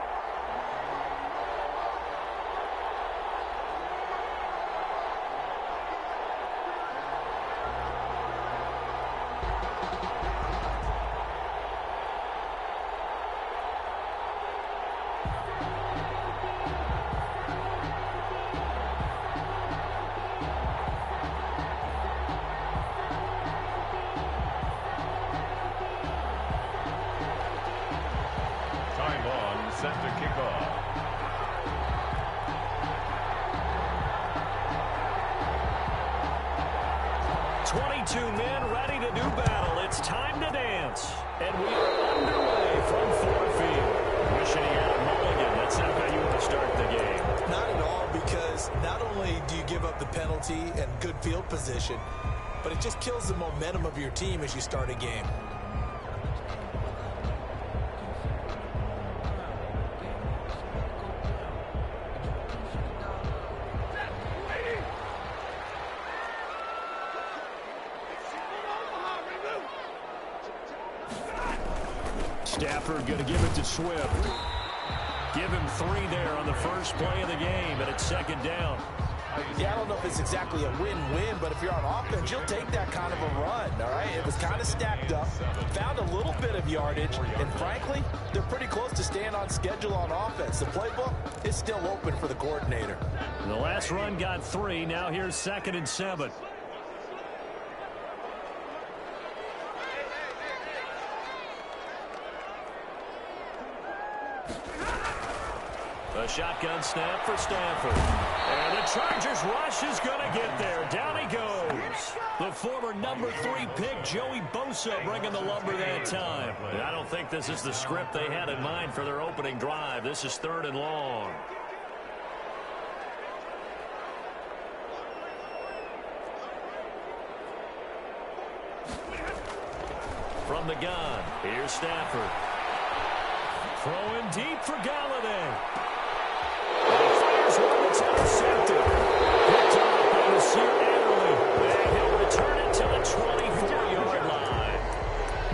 Set to kick off. Men ready to do battle. It's time to dance. And we are underway from Ford Field. Wishing you had a mulligan. That's not how you want to start the game. Not at all, because not only do you give up the penalty and good field position, but it just kills the momentum of your team as you start a game. Stafford going to give it to Swift. Give him 3 there on the first play of the game, and it's second down. Yeah, I don't know if it's exactly a win-win, but if you're on offense, you'll take that kind of a run, all right? It was kind of stacked up, found a little bit of yardage, and frankly, they're pretty close to staying on schedule on offense. The playbook is still open for the coordinator. The last run got 3. Now here's 2nd and 7. A shotgun snap for Stafford. And the Chargers rush is going to get there. Down he goes. The former number 3 pick, Joey Bosa, bringing the lumber that time. I don't think this is the script they had in mind for their opening drive. This is 3rd and long. From the gun, here's Stafford. Throwing deep for Galladay. Fires one that's intercepted. Picked up by Nasir Adderley. And he'll return it to the 24-yard line.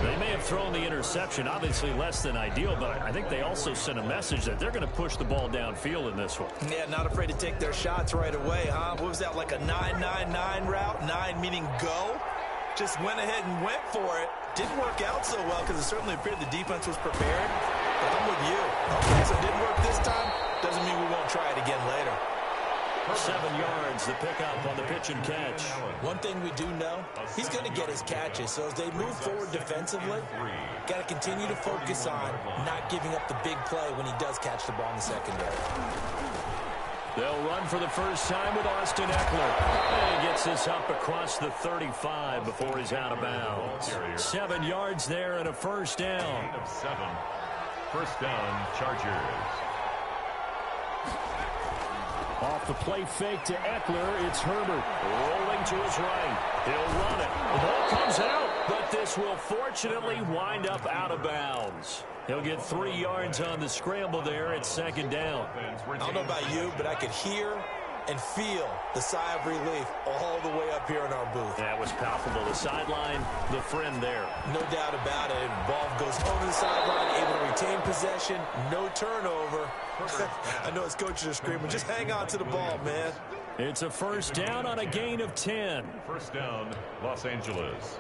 They may have thrown the interception, obviously less than ideal, but I think they also sent a message that they're going to push the ball downfield in this one. Yeah, not afraid to take their shots right away, huh? What was that, like a 9-9-9 route? 9 meaning go? Just went ahead and went for it. Didn't work out so well because it certainly appeared the defense was prepared. But I'm with you. Okay, so it didn't work this time. Doesn't mean we won't try it again later. 7 yards, the pickup on the pitch and catch. One thing we do know, he's going to get his catches. So as they move forward defensively, got to continue to focus on not giving up the big play when he does catch the ball in the secondary. They'll run for the first time with Austin Eckler. And he gets this up across the 35 before he's out of bounds. 7 yards there and a first down. Gain of 7. First down, Chargers. Off the play fake to Eckler, it's Herbert. Rolling to his right. He'll run it. The ball comes out, but this will fortunately wind up out of bounds. He'll get 3 yards on the scramble there at second down. I don't know about you, but I could hear and feel the sigh of relief all the way up here in our booth. That was palpable. The sideline, the friend there. No doubt about it. Ball goes over the sideline, able to retain possession, no turnover. I know his coaches are screaming, just hang on to the ball, man. It's a first down on a gain of 10. First down, Los Angeles.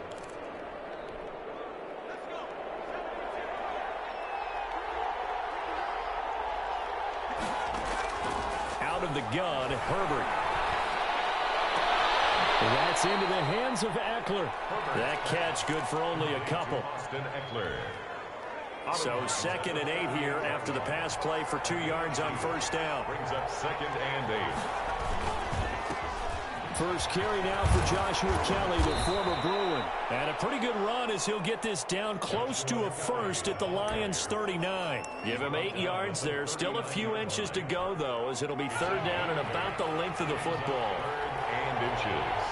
Out of the gun, Herbert. That's into the hands of Eckler. That catch good for only a couple. Austin Eckler. So 2nd and 8 here after the pass play for 2 yards on first down. Brings up 2nd and 8. First carry now for Joshua Kelly, the former Bruin. And a pretty good run as he'll get this down close to a first at the Lions' 39. Give him 8 yards there. Still a few inches to go, though, as it'll be third down and about the length of the football. And inches.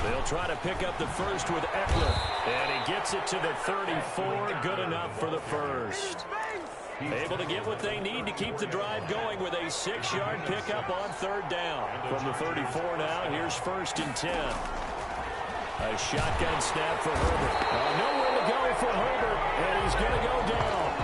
They'll try to pick up the first with Eckler. And he gets it to the 34. Good enough for the first. Able to get what they need to keep the drive going with a 6-yard pickup on third down. From the 34 now, here's 1st and 10. A shotgun snap for Herbert. Nowhere to go for Herbert, and he's going to go down.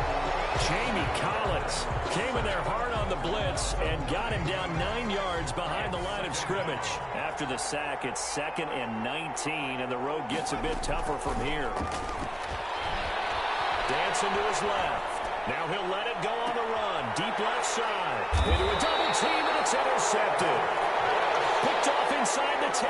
Jamie Collins came in there hard on the blitz and got him down 9 yards behind the line of scrimmage. After the sack, it's 2nd and 19, and the road gets a bit tougher from here. Dancing to his left. Now he'll let it go on the run. Deep left side. Into a double team, and it's intercepted. Picked off inside the 10.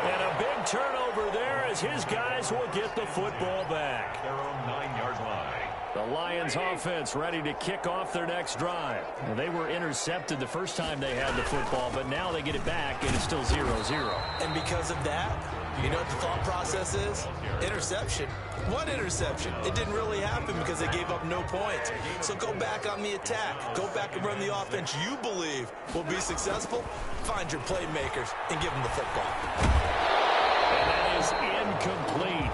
And a big turnover there as his guys will get the football back. Their own 9-yard line. The Lions offense ready to kick off their next drive. And they were intercepted the first time they had the football, but now they get it back, and it's still 0-0. And because of that, you know what the thought process is? Interception. One interception. It didn't really happen because they gave up no points. So go back on the attack. Go back and run the offense you believe will be successful. Find your playmakers and give them the football. And that is incomplete.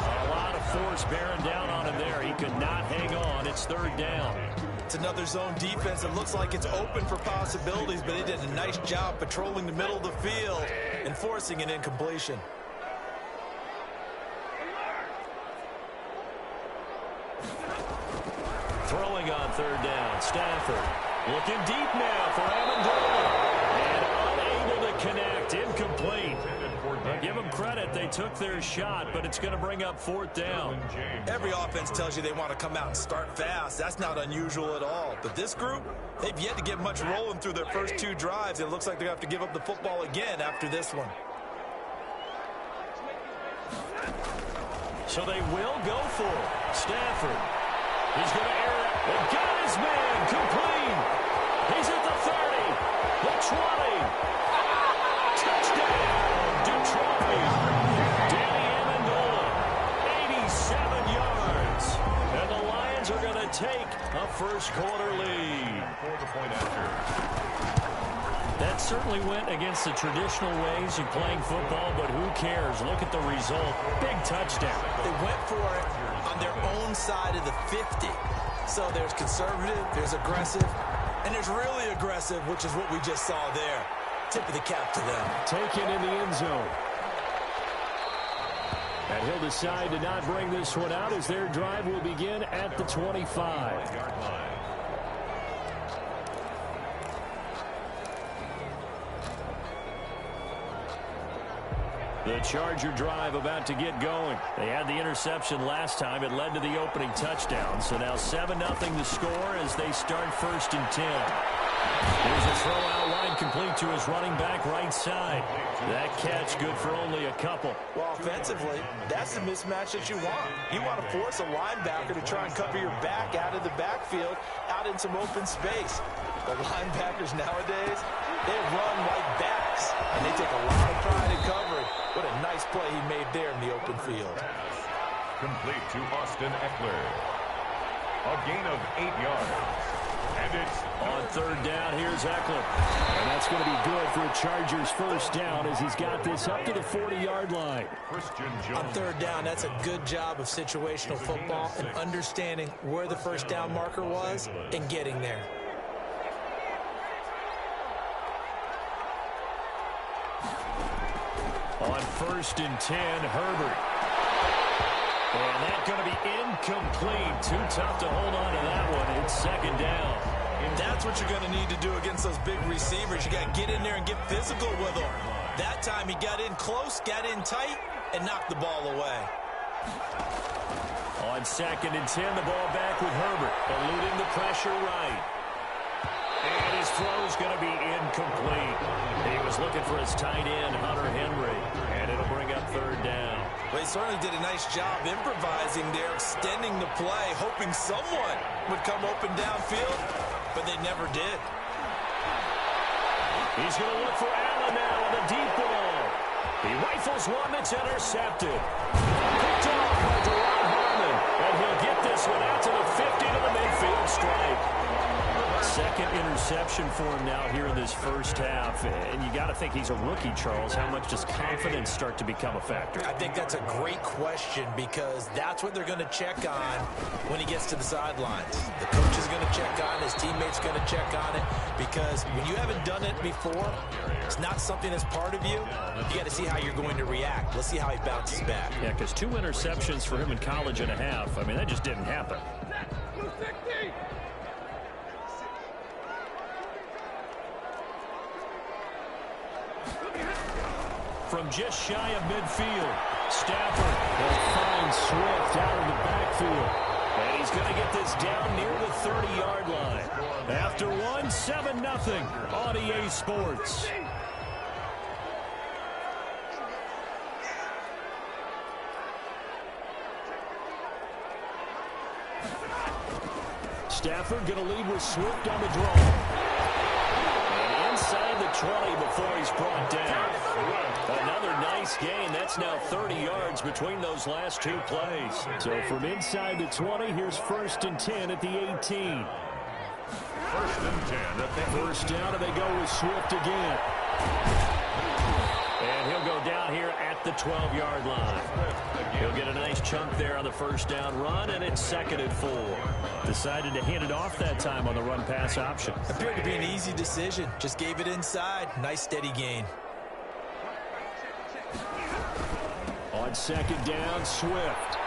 A lot of force bearing down on him there. He could not hang on. It's third down. It's another zone defense. It looks like it's open for possibilities, but they did a nice job patrolling the middle of the field and forcing an incompletion. Throwing on third down, Stafford. Looking deep now for Amendola. And unable to connect, incomplete. Give them credit, they took their shot, but it's going to bring up 4th down. Every offense tells you they want to come out and start fast. That's not unusual at all. But this group, they've yet to get much rolling through their first 2 drives. It looks like they're going to have to give up the football again after this one. So they will go for it. Stafford. He's going to air it. They got his man. Complete. He's at the 30. The 20. Touchdown, Detroit. Danny Amendola. 87 yards. And the Lions are going to take a first-quarter lead. For the point after. That certainly went against the traditional ways of playing football, but who cares? Look at the result. Big touchdown. They went for it on their own side of the 50. So there's conservative, there's aggressive, and there's really aggressive, which is what we just saw there. Tip of the cap to them. Taken in the end zone. And he'll decide to not bring this one out as their drive will begin at the 25. The Charger drive about to get going. They had the interception last time. It led to the opening touchdown. So now 7-0 the score as they start 1st and 10. Here's a throw out line complete to his running back right side. That catch good for only a couple. Well, offensively, that's the mismatch that you want. You want to force a linebacker to try and cover your back out of the backfield, out in some open space. The linebackers nowadays, they run like backs, and they take a lot of pride in covering. What a nice play he made there in the open field. Complete to Austin Eckler. A gain of 8 yards. And it's on third down. Here's Eckler. And that's going to be good for a Chargers first down as he's got this up to the 40-yard line. Christian Jones. On third down, that's a good job of situational football and understanding where the first down marker was and getting there. On 1st and 10, Herbert. And that's going to be incomplete. Too tough to hold on to that one. It's 2nd down. And that's what you're going to need to do against those big receivers. You got to get in there and get physical with them. That time he got in close, got in tight, and knocked the ball away. On 2nd and 10, the ball back with Herbert, eluding the pressure right. And his throw's going to be incomplete. He was looking for his tight end, Hunter Henry, and it'll bring up third down. Well, he certainly did a nice job improvising there, extending the play, hoping someone would come open downfield, but they never did. He's going to look for Allen now on the deep ball. He rifles one that's intercepted. Picked off by Deron Harmon. And he'll get this one out to the 50 to the midfield stripe. Second interception for him now here in this first half. And you got to think he's a rookie, Charles. How much does confidence start to become a factor? I think that's a great question because that's what they're going to check on when he gets to the sidelines. The coach is going to check on, his teammates going to check on it, because when you haven't done it before, it's not something that's part of you. You got to see how you're going to react. Let's see how he bounces back. Yeah, because 2 interceptions for him in college and a half. I mean, that just didn't happen. From just shy of midfield, Stafford will find Swift out of the backfield. And he's going to get this down near the 30-yard line. After one, 7-0 on EA Sports. Stafford going to lead with Swift on the draw. And inside the 20 before he's brought down. Another nice gain. That's now 30 yards between those last 2 plays. So from inside the 20, here's 1st and 10 at the 18. 1st and 10 at the First down, and they go with Swift again. And he'll go down here at the 12-yard line. He'll get a nice chunk there on the first down run, and it's 2nd and 4. Decided to hand it off that time on the run-pass option. Appeared to be an easy decision. Just gave it inside. Nice steady gain. On 2nd down, Swift.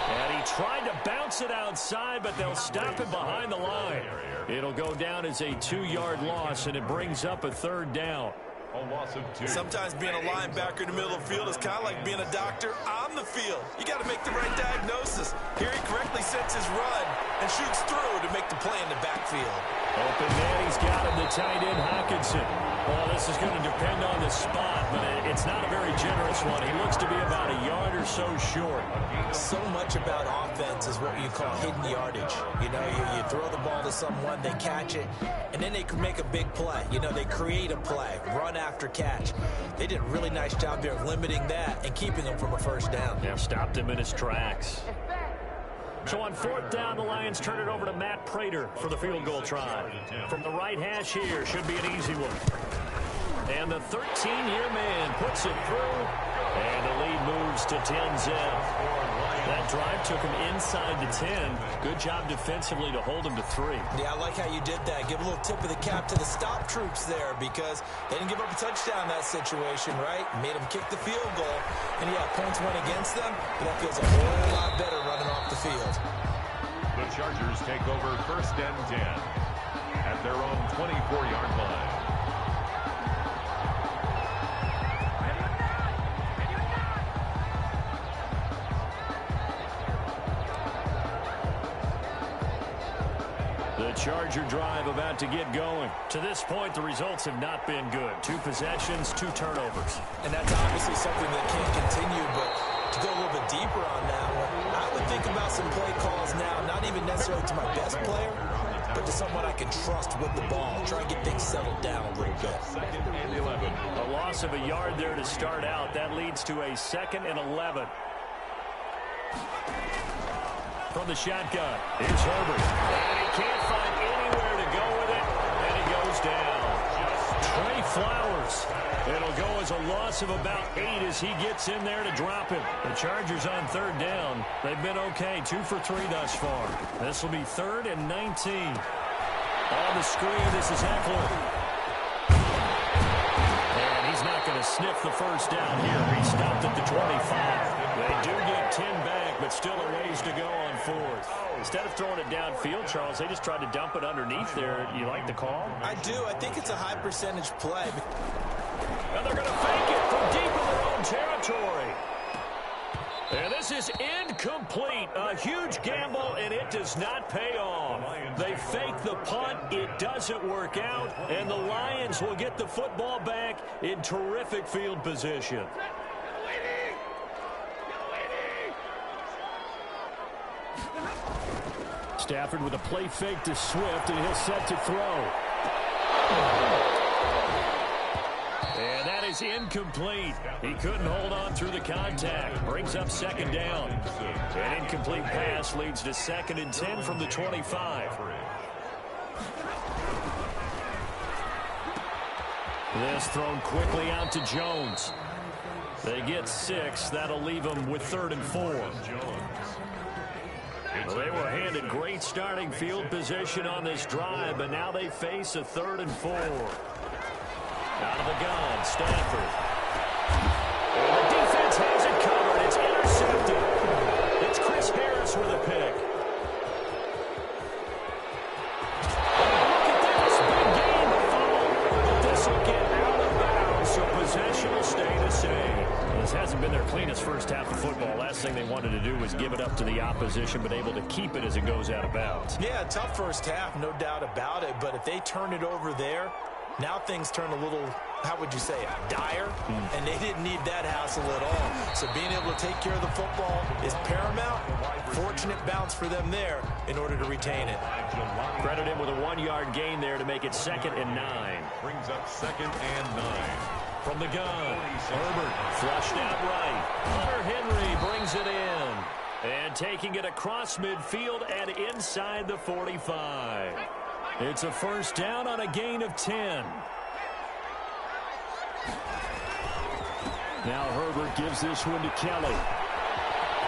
And he tried to bounce it outside, but they'll stop him behind the line. It'll go down as a 2-yard loss, and it brings up a 3rd down. A loss of 2. Sometimes being a linebacker in the middle of the field is kind of like being a doctor on the field. You got to make the right diagnosis. Here he correctly sets his run and shoots through to make the play in the backfield. Open man, he's got him, the tight end, Hockenson. Well, this is going to depend on the spot, but it's not a very generous one. He looks to be about a yard or so short. So much about offense is what you call hidden yardage. You know, you throw the ball to someone, they catch it, and then they can make a big play. You know, they create a play, run after catch. They did a really nice job there of limiting that and keeping him from a first down. Yeah, stopped him in his tracks. So on 4th down, the Lions turn it over to Matt Prater for the field goal try. From the right hash here, should be an easy one. And the 13-year man puts it through, and the lead moves to 10-zip. That drive took him inside the 10. Good job defensively to hold him to 3. Yeah, I like how you did that. Give a little tip of the cap to the stop troops there because they didn't give up a touchdown in that situation, right? Made them kick the field goal. And, yeah, points went against them, but that feels a whole lot better running off the field. The Chargers take over 1st and 10 at their own 24-yard line. The Charger drive about to get going. To this point, the results have not been good. 2 possessions, 2 turnovers. And that's obviously something that can't continue, but to go a little bit deeper on that one, I would think about some play calls now, not even necessarily to my best player, but to someone I can trust with the ball. Try and get things settled down a little bit. 2nd and 11. A loss of a yard there to start out. That leads to a 2nd and 11. From the shotgun, here's Herbert. And he can't find anywhere to go with it, and he goes down. Trey Flowers. It'll go as a loss of about 8 as he gets in there to drop him. The Chargers on 3rd down. They've been okay, 2 for 3 thus far. This will be 3rd and 19. On the screen, this is Eckler. And he's not going to sniff the first down here. He stopped at the 25. They do get 10 back, but still a ways to go on 4th. Instead of throwing it downfield, Charles, they just tried to dump it underneath there. You like the call? I do. I think it's a high percentage play. And they're going to fake it from deep in their own territory. And this is incomplete. A huge gamble, and it does not pay off. They fake the punt. It doesn't work out, and the Lions will get the football back in terrific field position. Stafford with a play fake to Swift, and he'll set to throw. And that is incomplete. He couldn't hold on through the contact. Brings up second down. An incomplete pass leads to 2nd and 10 from the 25. This thrown quickly out to Jones. They get 6. That'll leave them with 3rd and 4. Well, they were handed great starting field position on this drive, but now they face a 3rd and 4. Out of the gun, Stafford. And the defense has it covered. It's intercepted. It's Chris Harris with a pick. Look at this. Big game to follow. But this will get out of bounds, so possession will stay the same. This hasn't been their cleanest first half of football. Last thing they wanted to do was give it up to the opposition, but able to keep it as it goes out of bounds. Yeah, tough first half, no doubt about it. But if they turn it over there, now things turn a little, how would you say, dire, and they didn't need that hassle at all. So being able to take care of the football is paramount. Fortunate bounce for them there in order to retain it. Credit him with a 1-yard gain there to make it 2nd and 9. Brings up 2nd and 9. From the gun, Herbert flushed out right. Hunter Henry brings it in. And taking it across midfield and inside the 45. It's a first down on a gain of 10. Now Herbert gives this one to Kelly.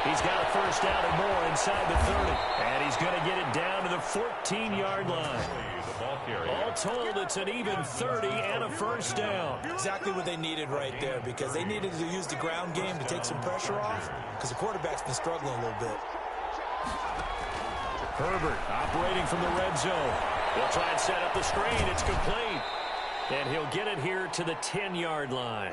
He's got a first down and more inside the 30. And he's going to get it down to the 14-yard line. All told, it's an even 30 and a first down. Exactly what they needed right there, because they needed to use the ground game to take some pressure off, because the quarterback's been struggling a little bit. Herbert operating from the red zone. They'll try and set up the screen. It's complete. And he'll get it here to the 10-yard line.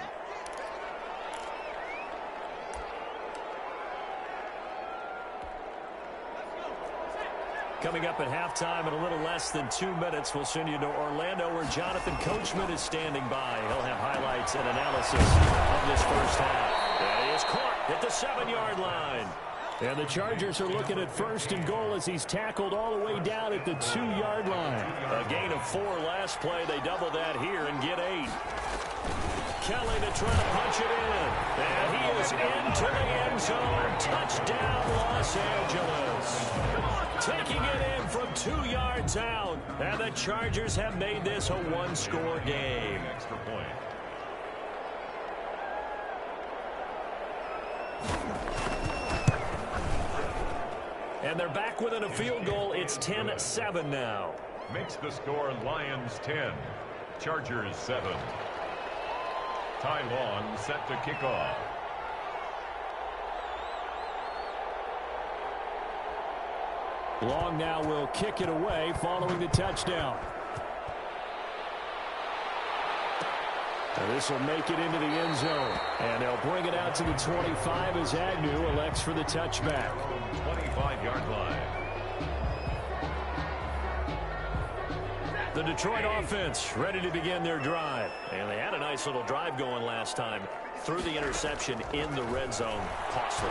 Coming up at halftime in a little less than 2 minutes, we'll send you to Orlando where Jonathan Coachman is standing by. He'll have highlights and analysis of this first half. And he is caught at the 7-yard line. And the Chargers are looking at 1st and goal as he's tackled all the way down at the 2-yard line. A gain of 4 last play. They double that here and get 8. Kelly to try to punch it in. And he is into the end zone. Touchdown, Los Angeles. Taking it in from 2 yards out. And the Chargers have made this a 1-score game. Extra point. And they're back within a field goal. It's 10-7 now. Makes the score Lions 10, Chargers 7. Ty Long set to kick off. Long now will kick it away following the touchdown. And this will make it into the end zone. And they'll bring it out to the 25 as Agnew elects for the touchback. 25-yard line. The Detroit offense ready to begin their drive. And they had a nice little drive going last time. Threw the interception in the red zone. Costly.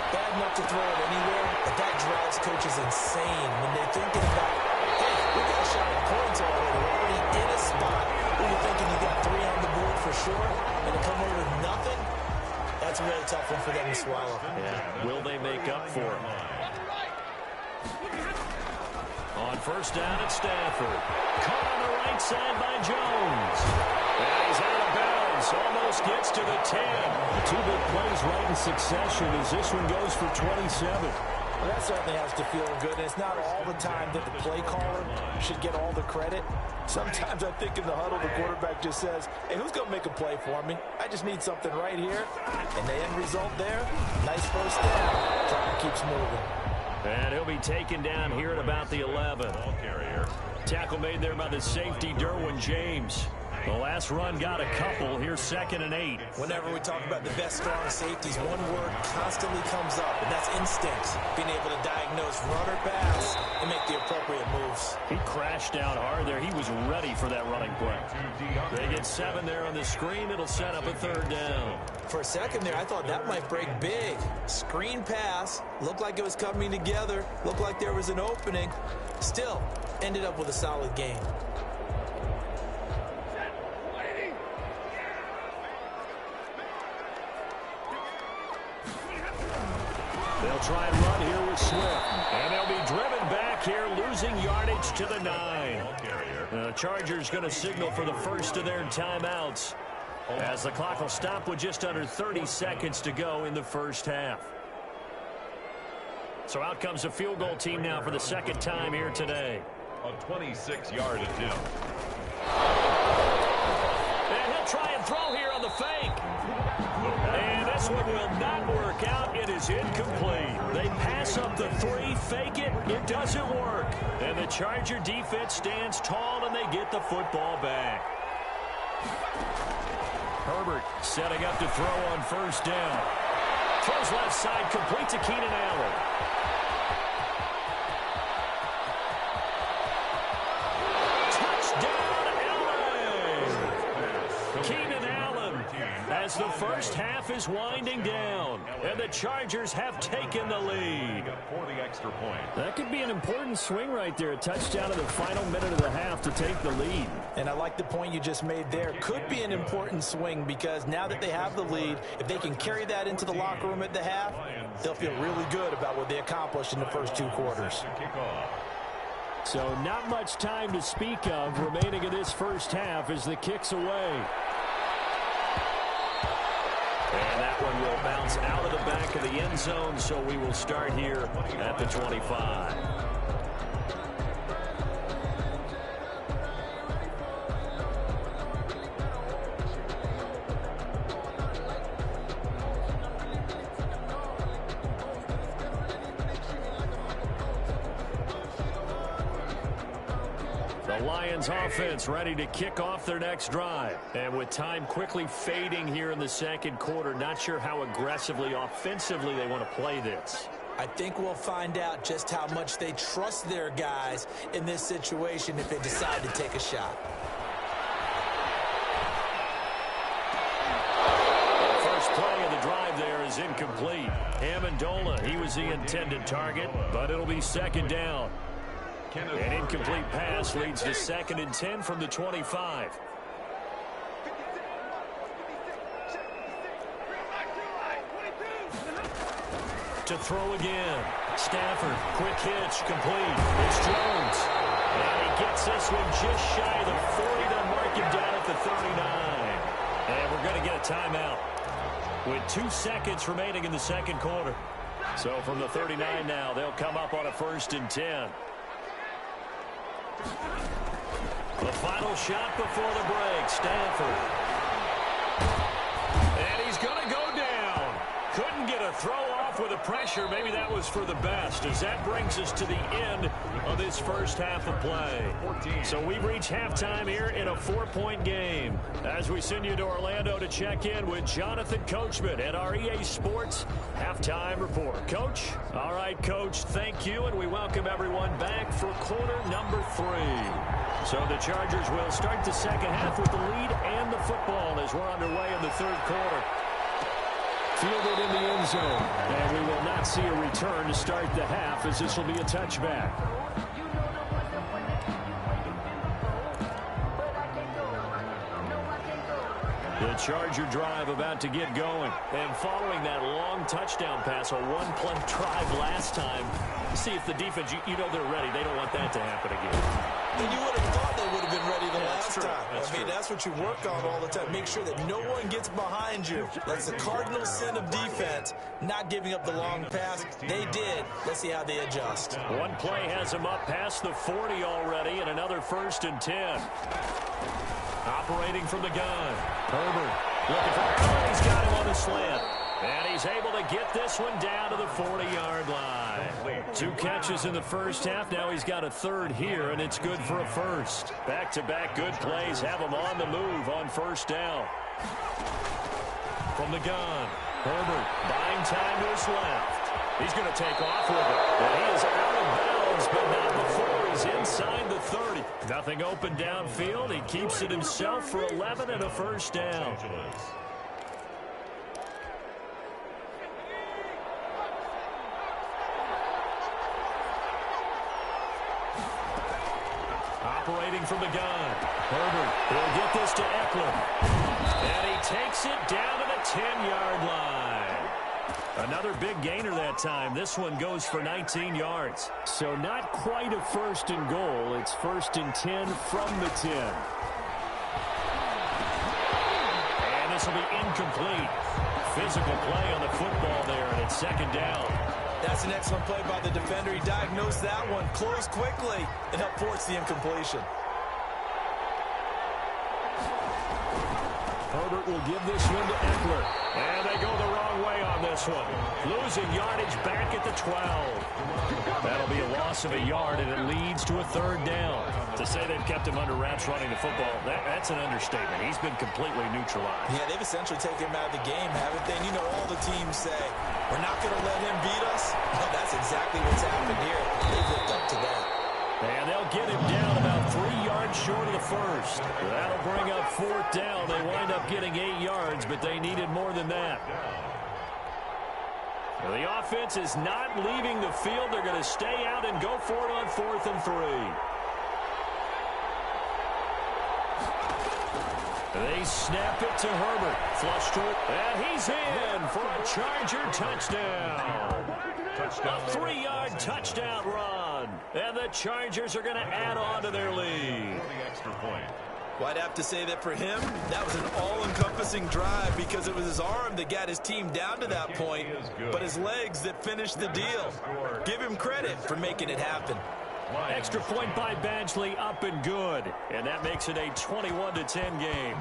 Bad enough to throw it anywhere, but that drives coaches insane when they're thinking about, hey, we got a shot at points already. We're already in a spot where you're thinking you got 3 on the board for sure, and to come away with nothing, that's a really tough one for them to swallow. Yeah. Will they make up for it? On first down at Stafford. Caught on the right side by Jones. And he's out of bounds. Almost gets to the 10. 2 big plays right in succession as this one goes for 27. Well, that certainly has to feel good. And it's not all the time that the play caller should get all the credit. Sometimes I think in the huddle, the quarterback just says, hey, who's going to make a play for me? I just need something right here. And the end result there, nice first down. Clock keeps moving. And he'll be taken down here at about the 11. Tackle made there by the safety, Derwin James. The last run got a couple. Here's 2nd and 8. Whenever we talk about the best strong safeties, one word constantly comes up, and that's instinct. Being able to diagnose run or pass and make the appropriate moves. He crashed down hard there. He was ready for that running play. They get 7 there on the screen. It'll set up a 3rd down. For a second there, I thought that might break big. Screen pass. Looked like it was coming together. Looked like there was an opening. Still, ended up with a solid game. They'll try and run here with Swift. And they'll be driven back here, losing yardage to the 9. The Chargers going to signal for the first of their timeouts, as the clock will stop with just under 30 seconds to go in the first half. So out comes the field goal team now for the second time here today. A 26-yard attempt. And he'll try and throw here on the fake. And this one will not work out. It is incomplete. They pass up the 3, fake it. It doesn't work. And the Charger defense stands tall, and they get the football back. Herbert setting up to throw on first down. Throws left side, complete to Keenan Allen. Keenan Allen, as the first half is winding down, and the Chargers have taken the lead. For the extra point. That could be an important swing right there, a touchdown in the final minute of the half to take the lead. And I like the point you just made there. Could be an important swing, because now that they have the lead, if they can carry that into the locker room at the half, they'll feel really good about what they accomplished in the first 2 quarters. So not much time to speak of remaining in this first half as the kick's away. And that one will bounce out of the back of the end zone, so we will start here at the 25. The Lions offense ready to kick off their next drive. And with time quickly fading here in the second quarter, not sure how aggressively, offensively they want to play this. I think we'll find out just how much they trust their guys in this situation if they decide to take a shot. The first play of the drive there is incomplete. Amendola, he was the intended target, but it'll be second down. An incomplete pass leads to 2nd and 10 from the 25. To throw again. Stafford, quick hitch, complete. It's Jones. And he gets this one just shy of the 40. They'll mark him down at the 39. And we're going to get a timeout with 2 seconds remaining in the second quarter. So from the 39 now, they'll come up on a 1st and 10. The final shot before the break, Stafford. And he's going to go down. Couldn't get a throw off with the pressure. Maybe that was for the best, as that brings us to the end of this first half of play. So we've reached halftime here in a 4-point game, as we send you to Orlando to check in with Jonathan Coachman at our EA Sports Halftime Report. Coach? All right, Coach, thank you, and we welcome everyone back for quarter number 3. So the Chargers will start the second half with the lead and the football as we're underway in the third quarter. Fielded in the end zone, and we will not see a return to start the half, as this will be a touchback. The Charger drive about to get going. And following that long touchdown pass, a one-play drive last time, see if the defense, you know they're ready. They don't want that to happen again. And you would have thought they would have been ready the last time. That's true. That's what you work on all the time. Make sure that no one gets behind you. That's the cardinal sin of defense, not giving up the long pass. They did. Let's see how they adjust. One play has them up past the 40 already, and another 1st and 10. Operating from the gun. Herbert looking for Allen. He's got him on the slant. And he's able to get this one down to the 40-yard line. 2 catches in the first half. Now he's got a 3rd here, and it's good for a 1st. Back-to-back good plays have him on the move on 1st down. From the gun, Herbert buying time to his left. He's going to take off with it. And he is out of bounds, but not before he's inside the 30. Nothing open downfield. He keeps it himself for 11 and a 1st down. Operating from the gun. Herbert will get this to Eckler. And he takes it down to the 10-yard line. Another big gainer that time. This one goes for 19 yards. So not quite a first and goal. It's first and 10 from the 10. And this will be incomplete. Physical play on the football there, and it's second down. That's an excellent play by the defender. He diagnosed that one, closed quickly, and helped force the incompletion. Herbert will give this one to Eckler. And they go the wrong way on this one. Losing yardage back at the 12. That'll be a loss of a yard, and it leads to a third down. To say they've kept him under wraps running the football, that's an understatement. He's been completely neutralized. Yeah, they've essentially taken him out of the game, haven't they? And you know, all the teams say, we're not going to let him beat us. Well, that's exactly what's happened here. They've lived up to that. And they'll get him down about 3 yards short of the first. That'll bring up fourth down. They wind up getting 8 yards, but they needed more than that. Now, the offense is not leaving the field. They're going to stay out and go for it on 4th and 3. They snap it to Herbert. Flush to it. And he's in for a Charger touchdown. A 3-yard touchdown run. And the Chargers are going to add on to their lead. Well, I'd have to say that for him, that was an all-encompassing drive because it was his arm that got his team down to that point, but his legs that finished the deal. Give him credit for making it happen. Extra point by Badgley, up and good. And that makes it a 21-10 game.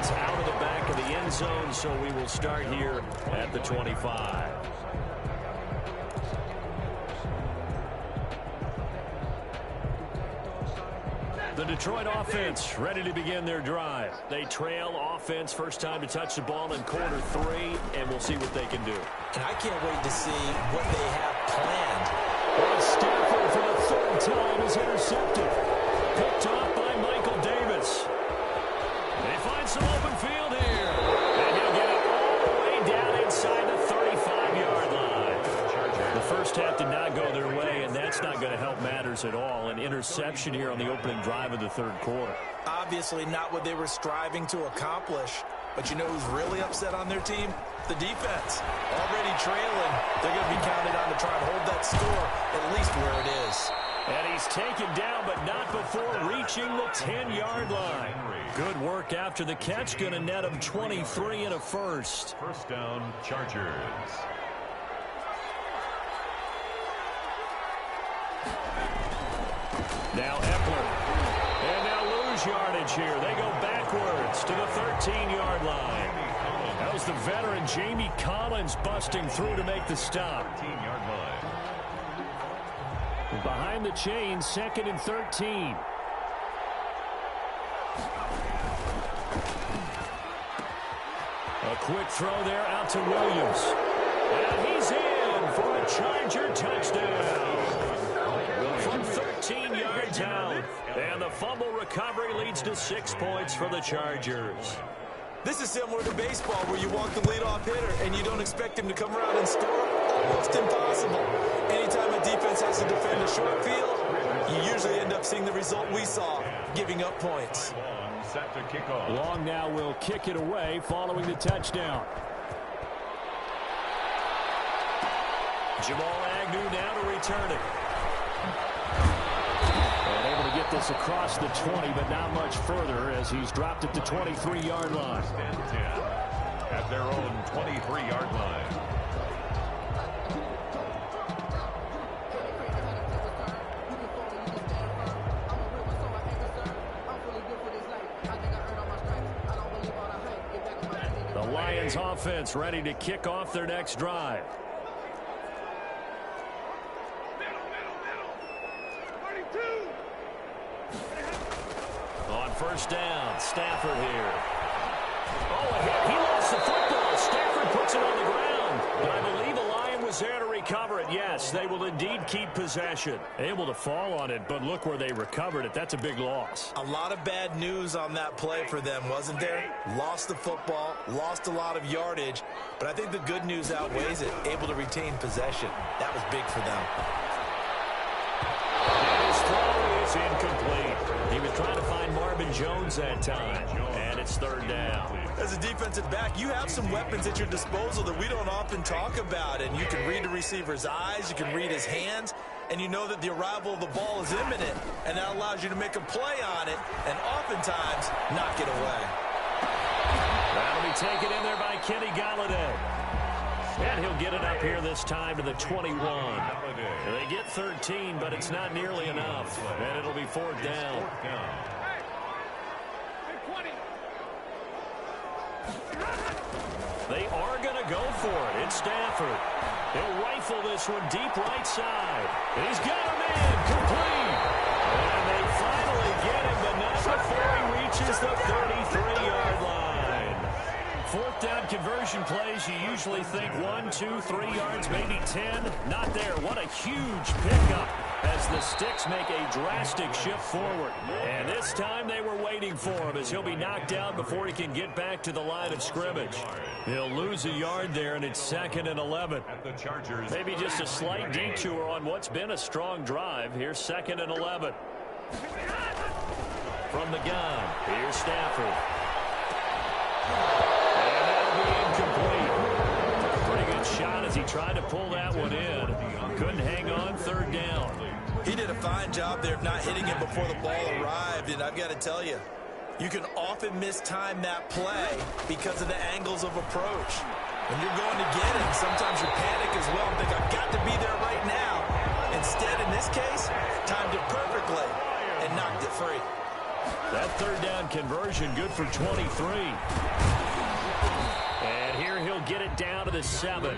Out of the back of the end zone, so we will start here at the 25. The Detroit offense ready to begin their drive. They trail offense, first time to touch the ball in quarter 3, and we'll see what they can do. And I can't wait to see what they have planned. Well, Stafford for the 3rd time is intercepted. Picked off by Michael Davis. They find some open field here. And he'll get it all the way down inside the 35-yard line. The first half did not go their way, and that's not going to help matters at all. An interception here on the opening drive of the 3rd quarter. Obviously not what they were striving to accomplish. But you know who's really upset on their team? The defense. Already trailing. They're going to be counted on to try and hold that score at least where it is. And he's taken down, but not before reaching the 10-yard line. Good work after the catch. Going to net him 23 and a first. First down, Chargers. Now Eckler. And now lose yardage here. They go backwards to the 13-yard line. That was the veteran Jamie Collins busting through to make the stop. 13-yard line. Behind the chain, 2nd and 13. A quick throw there out to Williams. And he's in for a Charger touchdown. From 13 yards out. And the fumble recovery leads to 6 points for the Chargers. This is similar to baseball where you walk the leadoff hitter and you don't expect him to come around and score. Almost impossible. Anytime a defense has to defend a short field, you usually end up seeing the result we saw, giving up points. Set to kick off. Long now will kick it away following the touchdown. Jamal Agnew now to return it. And able to get this across the 20, but not much further as he's dropped it to 23-yard line. 10 at their own 23-yard line. The Lions offense ready to kick off their next drive. On first down, Stafford here. Oh, a hit. He lost the football. Stafford puts it on the ground. But I believe a Lion was there to recover it. Yes, they will indeed keep possession. Able to fall on it, but look where they recovered it. That's a big loss. A lot of bad news on that play for them, wasn't there? Lost the football, lost a lot of yardage, but I think the good news outweighs it. Able to retain possession. That was big for them. And his throw is is incomplete. He was trying to find Marvin Jones that time, and it's third down. As a defensive back, you have some weapons at your disposal that we don't often talk about, and you can read the receiver's eyes, you can read his hands, and you know that the arrival of the ball is imminent, and that allows you to make a play on it and oftentimes knock it away. That'll be taken in there by Kenny Galladay. And he'll get it up here this time to the 21. They get 13, but it's not nearly enough. And it'll be fourth down. They are going to go for it. It's Stafford. He'll rifle this one deep right side. He's got him in. Complete. And they finally get him, but not before he reaches the 33-yard line. Fourth down conversion plays, you usually think 1, 2, 3 yards, maybe 10. Not there. What a huge pickup as the Sticks make a drastic shift forward. And this time they were waiting for him as he'll be knocked out before he can get back to the line of scrimmage. He'll lose a yard there, and it's 2nd and 11. Maybe just a slight detour on what's been a strong drive. Here's 2nd and 11. From the gun, here's Stafford. Shot as he tried to pull that one in. Couldn't hang on. Third down. He did a fine job there of not hitting it before the ball arrived, and I've got to tell you, you can often mistime that play because of the angles of approach. When you're going to get him, sometimes you panic as well and think, I've got to be there right now. Instead, in this case, timed it perfectly and knocked it free. That third down conversion good for 23. And here he'll get it down to the 7.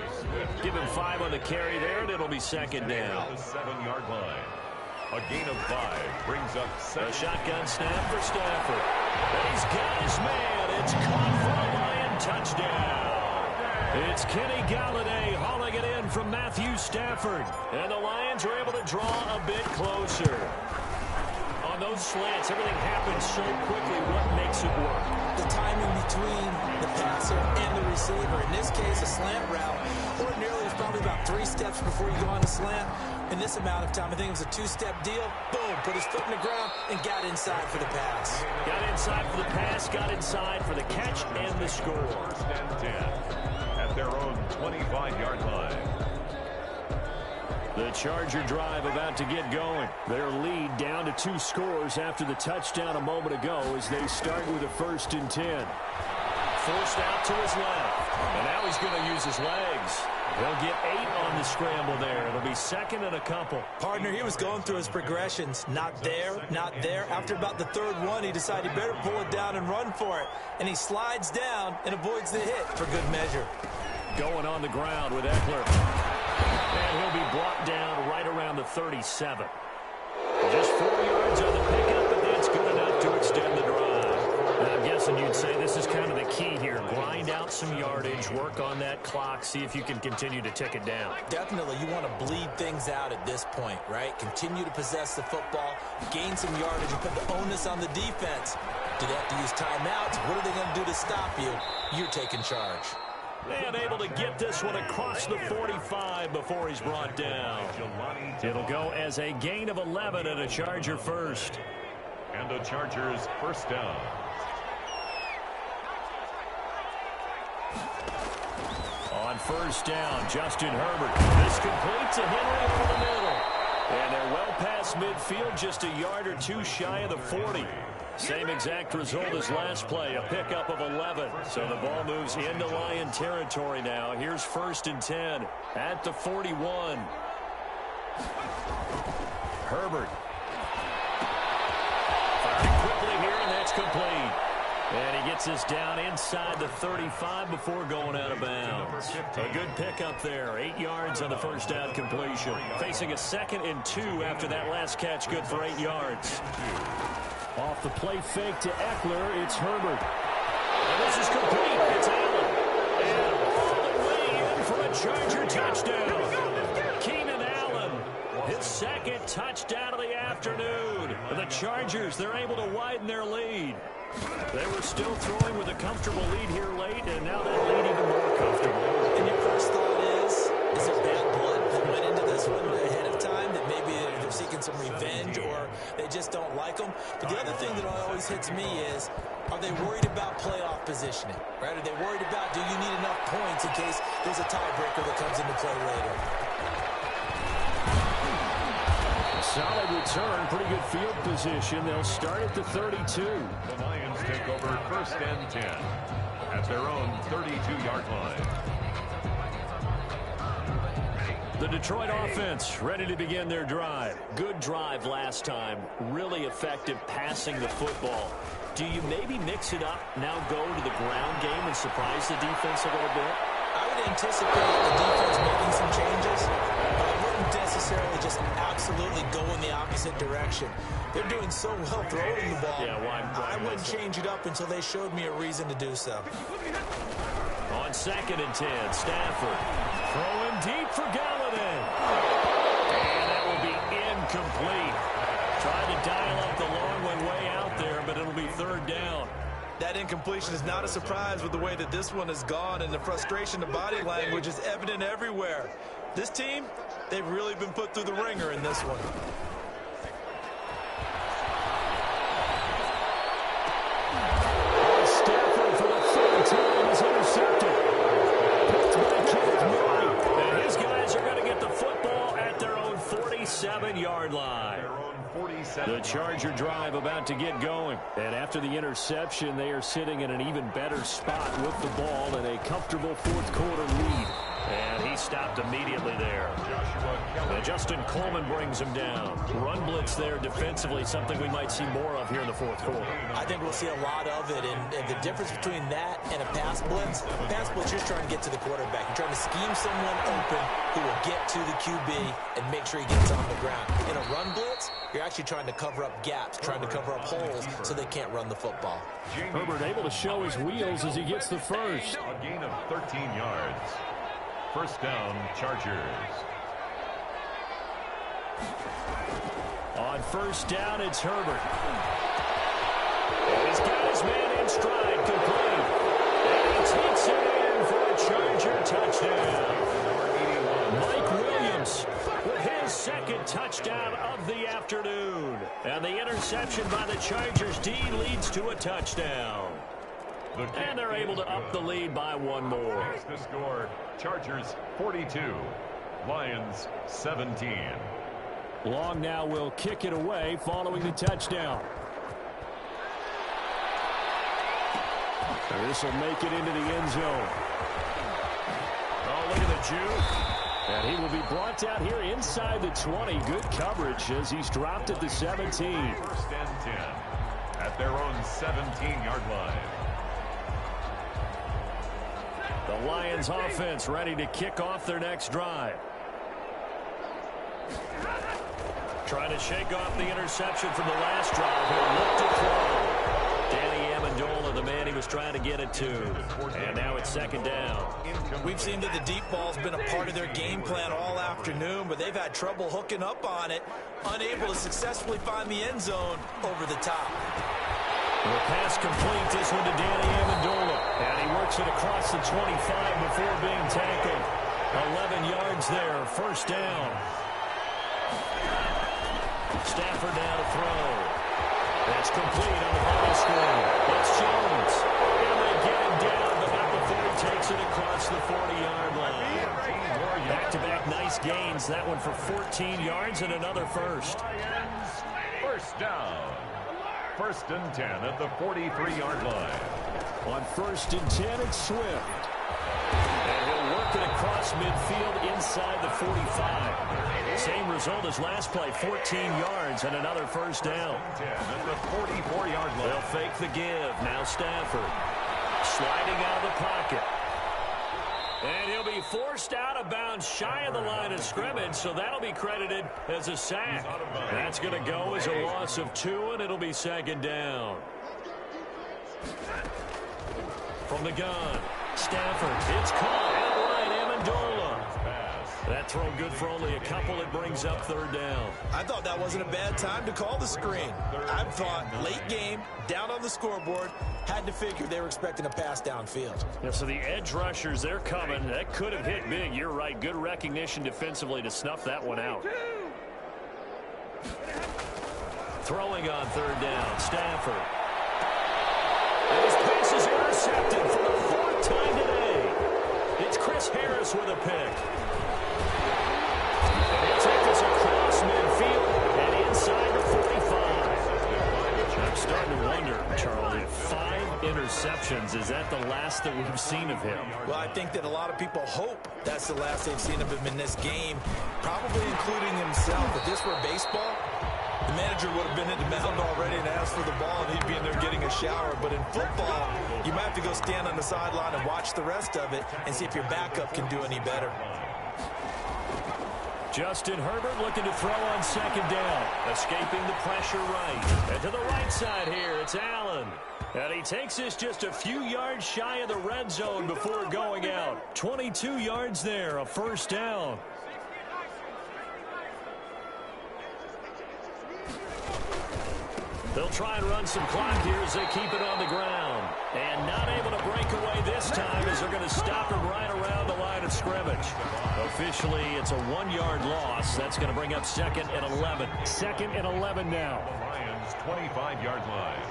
Give him 5 on the carry there, and it'll be 2nd down. The 7-yard line. A gain of 5 brings up 7. A shotgun snap for Stafford. He's got his man. It's caught for a Lion touchdown. It's Kenny Galladay hauling it in from Matthew Stafford. And the Lions are able to draw a bit closer. On those slants, everything happens so quickly. What makes it work? The timing between the passer and the receiver. In this case, a slant route. Ordinarily, it's probably about 3 steps before you go on the slant. In this amount of time, I think it was a 2-step deal. Boom, put his foot in the ground and got inside for the pass. Got inside for the pass, got inside for the catch and the score. 1st and 10 at their own 25-yard line. The Charger drive about to get going. Their lead down to 2 scores after the touchdown a moment ago as they start with a 1st and 10. Forced out to his left. And now he's going to use his legs. He'll get 8 on the scramble there. It'll be 2nd and a couple. Partner, he was going through his progressions. Not there, not there. After about the 3rd one, he decided he better pull it down and run for it. And he slides down and avoids the hit for good measure. Going on the ground with Eckler. And he'll be brought down right around the 37. Just 4 yards on the pickup, but that's good enough to extend the drive. And I'm guessing you'd say this is kind of the key here. Grind out some yardage, work on that clock, see if you can continue to tick it down. Definitely, you want to bleed things out at this point, right? Continue to possess the football, gain some yardage, and put the onus on the defense. Do they have to use timeouts? What are they going to do to stop you? You're taking charge. And able to get this one across the 45 before he's brought down. It'll go as a gain of 11 and a Charger first. And the Chargers first down. On first down, Justin Herbert. This completes a Henry over the middle. And they're well past midfield, just a yard or 2 shy of the 40. Same exact result as last play, a pickup of 11. So the ball moves into Lion territory now. Here's 1st and 10 at the 41. Herbert. Firing quickly here, and that's complete. And he gets this down inside the 35 before going out of bounds. A good pickup there. 8 yards on the first down completion. Facing a 2nd and 2 after that last catch, good for 8 yards. Off the play fake to Eckler, it's Herbert. And this is complete. It's Allen. And all the way in for a Charger touchdown. Keenan Allen, his 2nd touchdown of the afternoon. And the Chargers, they're able to widen their lead. They were still throwing with a comfortable lead here late, and now that lead even more comfortable. And your first thought is there bad blood that went into this one ahead of time, that maybe they're seeking some revenge or they just don't like them. But the other thing that always hits me is, are they worried about playoff positioning? Right? Are they worried about, do you need enough points in case there's a tiebreaker that comes into play later? Solid return, pretty good field position. They'll start at the 32. The Lions take over 1st and 10 at their own 32-yard line. The Detroit offense ready to begin their drive. Good drive last time. Really effective passing the football. Do you maybe mix it up, now go to the ground game and surprise the defense a little bit? I would anticipate the defense making some changes, but I wouldn't necessarily just absolutely go in the opposite direction. They're doing so well throwing the ball. Yeah, I wouldn't change it up until they showed me a reason to do so. On 2nd and 10, Stafford throwing deep for Galladay. And that will be incomplete. Tried to dial up the long one way out there, but it'll be 3rd down. That incompletion is not a surprise with the way that this one has gone, and the frustration, the body language is evident everywhere. This team, they've really been put through the ringer in this one. Stafford for the 3rd time is intercepted. Picked by Kenneth Murray. And his guys are going to get the football at their own 47-yard line. The Charger drive about to get going. And after the interception, they are sitting in an even better spot with the ball and a comfortable 4th quarter lead. And he stopped immediately there. And Justin Coleman brings him down. Run blitz there defensively, something we might see more of here in the 4th quarter. I think we'll see a lot of it, and the difference between that and a pass blitz, you're trying to get to the quarterback. You're trying to scheme someone open who will get to the QB and make sure he gets on the ground. In a run blitz, you're actually trying to cover up gaps, trying to cover up holes so they can't run the football. Herbert able to show his wheels as he gets the first. A gain of 13 yards. 1st down, Chargers. On 1st down, it's Herbert. And he's got his man in stride, complete. And he takes it in for a Charger touchdown. Mike Williams with his 2nd touchdown of the afternoon. And the interception by the Chargers D leads to a touchdown. And they're able to up the lead by one more. The score, Chargers 42, Lions 17. Long now will kick it away following the touchdown. And this will make it into the end zone. Oh, look at the juke. And he will be brought down here inside the 20. Good coverage as he's dropped at the 17. 1st and 10 at their own 17-yard line. The Lions offense ready to kick off their next drive. Trying to shake off the interception from the last drive. He'll look to throw. Danny Amendola, the man he was trying to get it to. And now it's 2nd down. We've seen that the deep ball's been a part of their game plan all afternoon, but they've had trouble hooking up on it, unable to successfully find the end zone over the top. The pass complete, this one to Danny Amendola. And he works it across the 25 before being tackled. 11 yards there, 1st down. Stafford now to throw. That's complete on the body screen. It's Jones. And they get him down, but not before he takes it across the 40-yard line. Back-to-back nice gains. That one for 14 yards and another first. 1st down. 1st and 10 at the 43-yard line. On 1st and 10, it's Swift. And he'll work it across midfield inside the 45. Same result as last play, 14 yards and another 1st down. 10 at the 44-yard line. They'll fake the give. Now Stafford sliding out of the pocket. And he'll be forced out of bounds shy of the line of scrimmage, so that'll be credited as a sack. That's going to go as a loss of 2, and it'll be 2nd down. From the gun, Stafford, it's caught outright, Amendola. That throw good for only a couple. It brings up 3rd down. I thought that wasn't a bad time to call the screen. I thought late game, down on the scoreboard, had to figure they were expecting a pass downfield. Yeah, so the edge rushers, they're coming. That could have hit big. You're right. Good recognition defensively to snuff that one out. Throwing on third down, Stafford. And his pass is intercepted for the fourth time today. It's Chris Harris with a pick. And he'll take this across midfield and inside the 45. I'm starting to wonder, Charlie, if 5 interceptions, is that the last that we've seen of him? Well, I think that a lot of people hope that's the last they've seen of him in this game, probably including himself. If this were baseball, the manager would have been at the mound already and asked for the ball, and he'd be in there getting a shower. But in football, you might have to go stand on the sideline and watch the rest of it and see if your backup can do any better. Justin Herbert looking to throw on second down. Escaping the pressure right. And to the right side here, it's Allen. And he takes this just a few yards shy of the red zone before going out. 22 yards there, a first down. They'll try and run some clock here as they keep it on the ground. And not able to break away this time as they're going to stop him right around the line of scrimmage. Officially, it's a 1-yard loss. That's going to bring up 2nd and 11. 2nd and 11 now. The Lions' 25-yard line.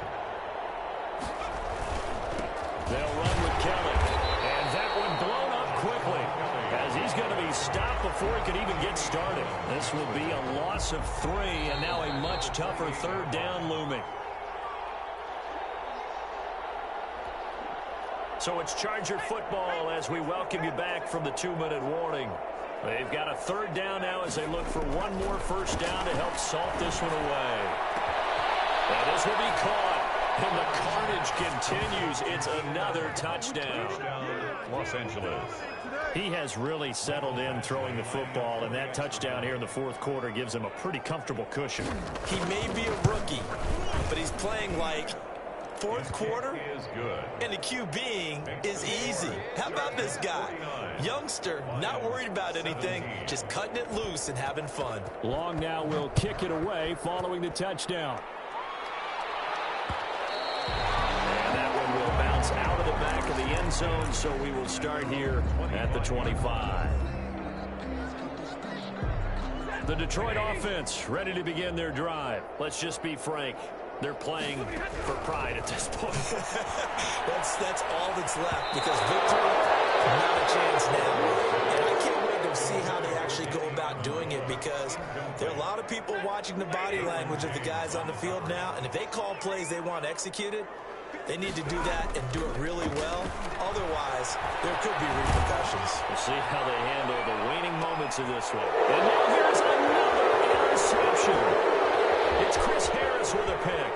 They'll run with Kelly. And that one blown up quickly as he's going to be stopped before he could even get started. This will be a loss of 3, and now a much tougher third down looming. So it's Charger football as we welcome you back from the 2-minute warning. They've got a third down now as they look for one more first down to help salt this one away. And this will be caught. And the carnage continues. It's another touchdown. Los Angeles. He has really settled in throwing the football, and that touchdown here in the fourth quarter gives him a pretty comfortable cushion. He may be a rookie, but he's playing like fourth quarter, Is good. and the QBing is easy. How about this guy? Youngster, not worried about anything, just cutting it loose and having fun. Long now will kick it away following the touchdown. And that one will bounce out of the back of the end zone, so we will start here at the 25. The Detroit offense ready to begin their drive. Let's just be frank. They're playing for pride at this point. That's all that's left, because victory, not a chance now. And I can't wait to see how they actually go about doing it, because there are a lot of people watching the body language of the guys on the field now, and if they call plays they want executed, they need to do that and do it really well. Otherwise, there could be repercussions. We'll see how they handle the waning moments of this one. And now here's another interception. It's Chris Harris with a pick.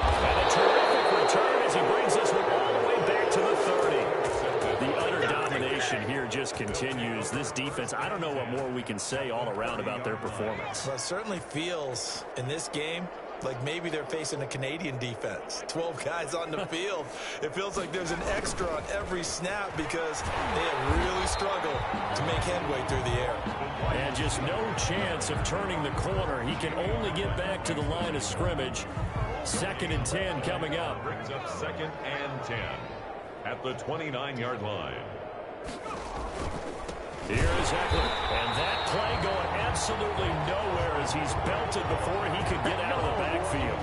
And a terrific return as he brings this one all the way back to the 30. The utter domination here just continues. This defense, I don't know what more we can say all around about their performance. Well, it certainly feels in this game like maybe they're facing a Canadian defense. 12 guys on the field. It feels like there's an extra on every snap because they have really struggled to make headway through the air. And just no chance of turning the corner. He can only get back to the line of scrimmage. 2nd and 10 coming up. Brings up 2nd and 10 at the 29-yard line. Here is Eckler, and that play going absolutely nowhere as he's belted before he could get out of the backfield.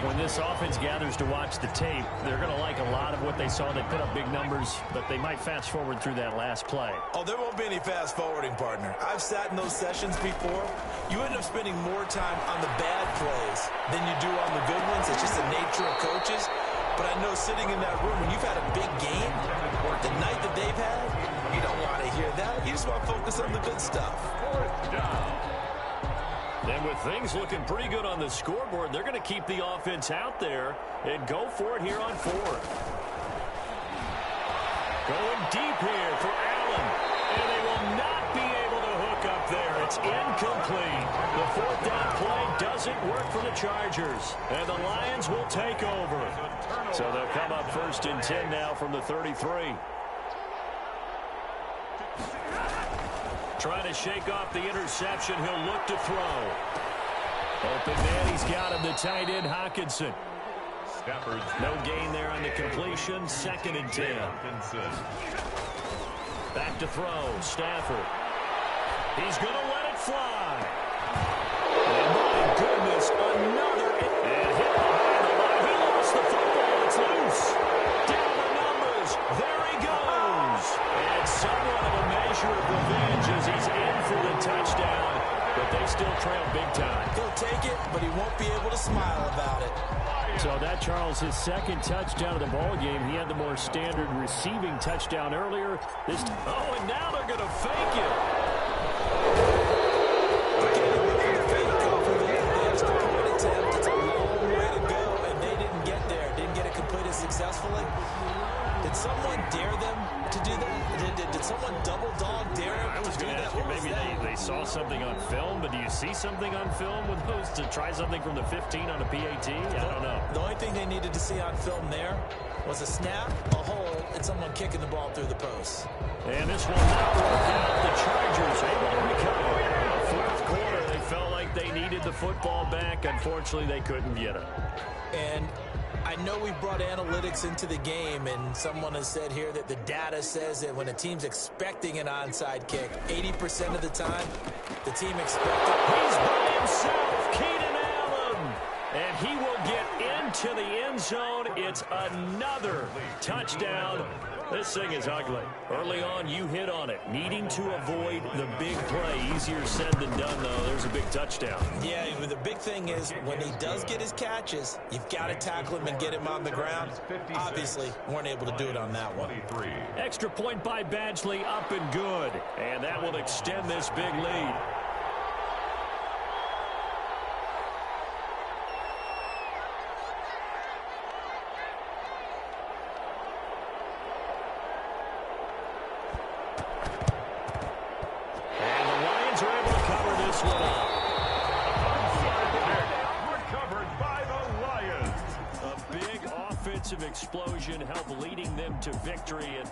When this offense gathers to watch the tape, they're going to like a lot of what they saw. They put up big numbers, but they might fast forward through that last play. Oh, there won't be any fast forwarding, partner. I've sat in those sessions before. You end up spending more time on the bad plays than you do on the good ones. It's just the nature of coaches. But I know sitting in that room, when you've had a big game, the night that they've had, you don't want to hear that. You just want to focus on the good stuff. And with things looking pretty good on the scoreboard, they're going to keep the offense out there and go for it here on 4th. Going deep here for Allen. And they will not be able to hook up there. It's incomplete. The 4th down play doesn't work for the Chargers. And the Lions will take over. So they'll come up 1st and 10 now from the 33. Trying to shake off the interception. He'll look to throw. Open man, he's got him, the tight end, Hawkinson. Stafford. No gain there on the completion. 2nd and 10. Back to throw. Stafford. He's going to let it fly. another. And hit behind the line. He lost the football. It's loose. Down the numbers. There he goes. And somewhat of a measure of revenge as he's in for the touchdown. But they still trail big time. He'll take it, but he won't be able to smile about it. So that, Charles, his second touchdown of the ball game. He had the more standard receiving touchdown earlier. Oh, and now they're going to fake it. It's a long way to go, and they didn't get there. Didn't get it completed successfully. Did someone dare them to do that? Did someone double dog dare them? I was going to ask you, maybe they saw something on film, but do you see something on film with those to try something from the 15 on a PAT? I don't know. The only thing they needed to see on film there was a snap, a hole, and someone kicking the ball through the post. And this will not work out. The Chargers able to recover. Fourth quarter, they felt like they needed the football back. Unfortunately, they couldn't get it. And I know we brought analytics into the game, and someone has said here that the data says that when a team's expecting an onside kick, 80% of the time, the team expects it. He's by himself, Keenan Allen. And he will get into the end zone. It's another touchdown. This thing is ugly. Early on, you hit on it. Needing to avoid the big play. Easier said than done, though. There's a big touchdown. Yeah, but the big thing is when he does get his catches, you've got to tackle him and get him on the ground. Obviously, weren't able to do it on that one. Extra point by Badgley, up and good. And that will extend this big lead. Explosion help leading them to victory, and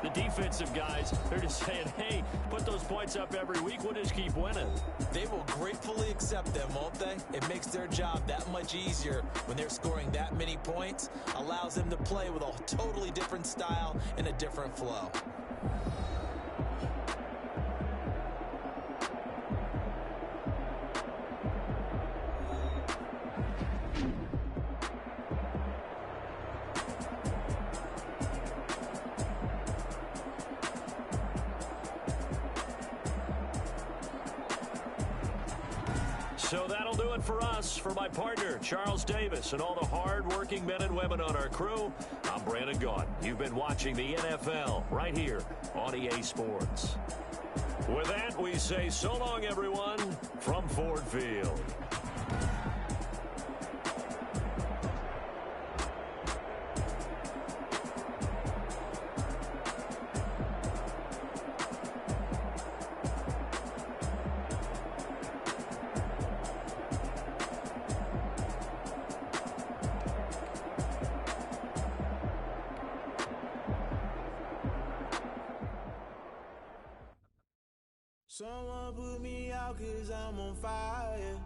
the defensive guys, they're just saying, hey, put those points up every week, we'll just keep winning. They will gratefully accept them, won't they? It makes their job that much easier when they're scoring that many points, allows them to play with a totally different style and a different flow. So that'll do it for us. For my partner, Charles Davis, and all the hard-working men and women on our crew, I'm Brandon Gaudin. You've been watching the NFL right here on EA Sports. With that, we say so long, everyone, from Ford Field. Someone put me out 'cause I'm on fire.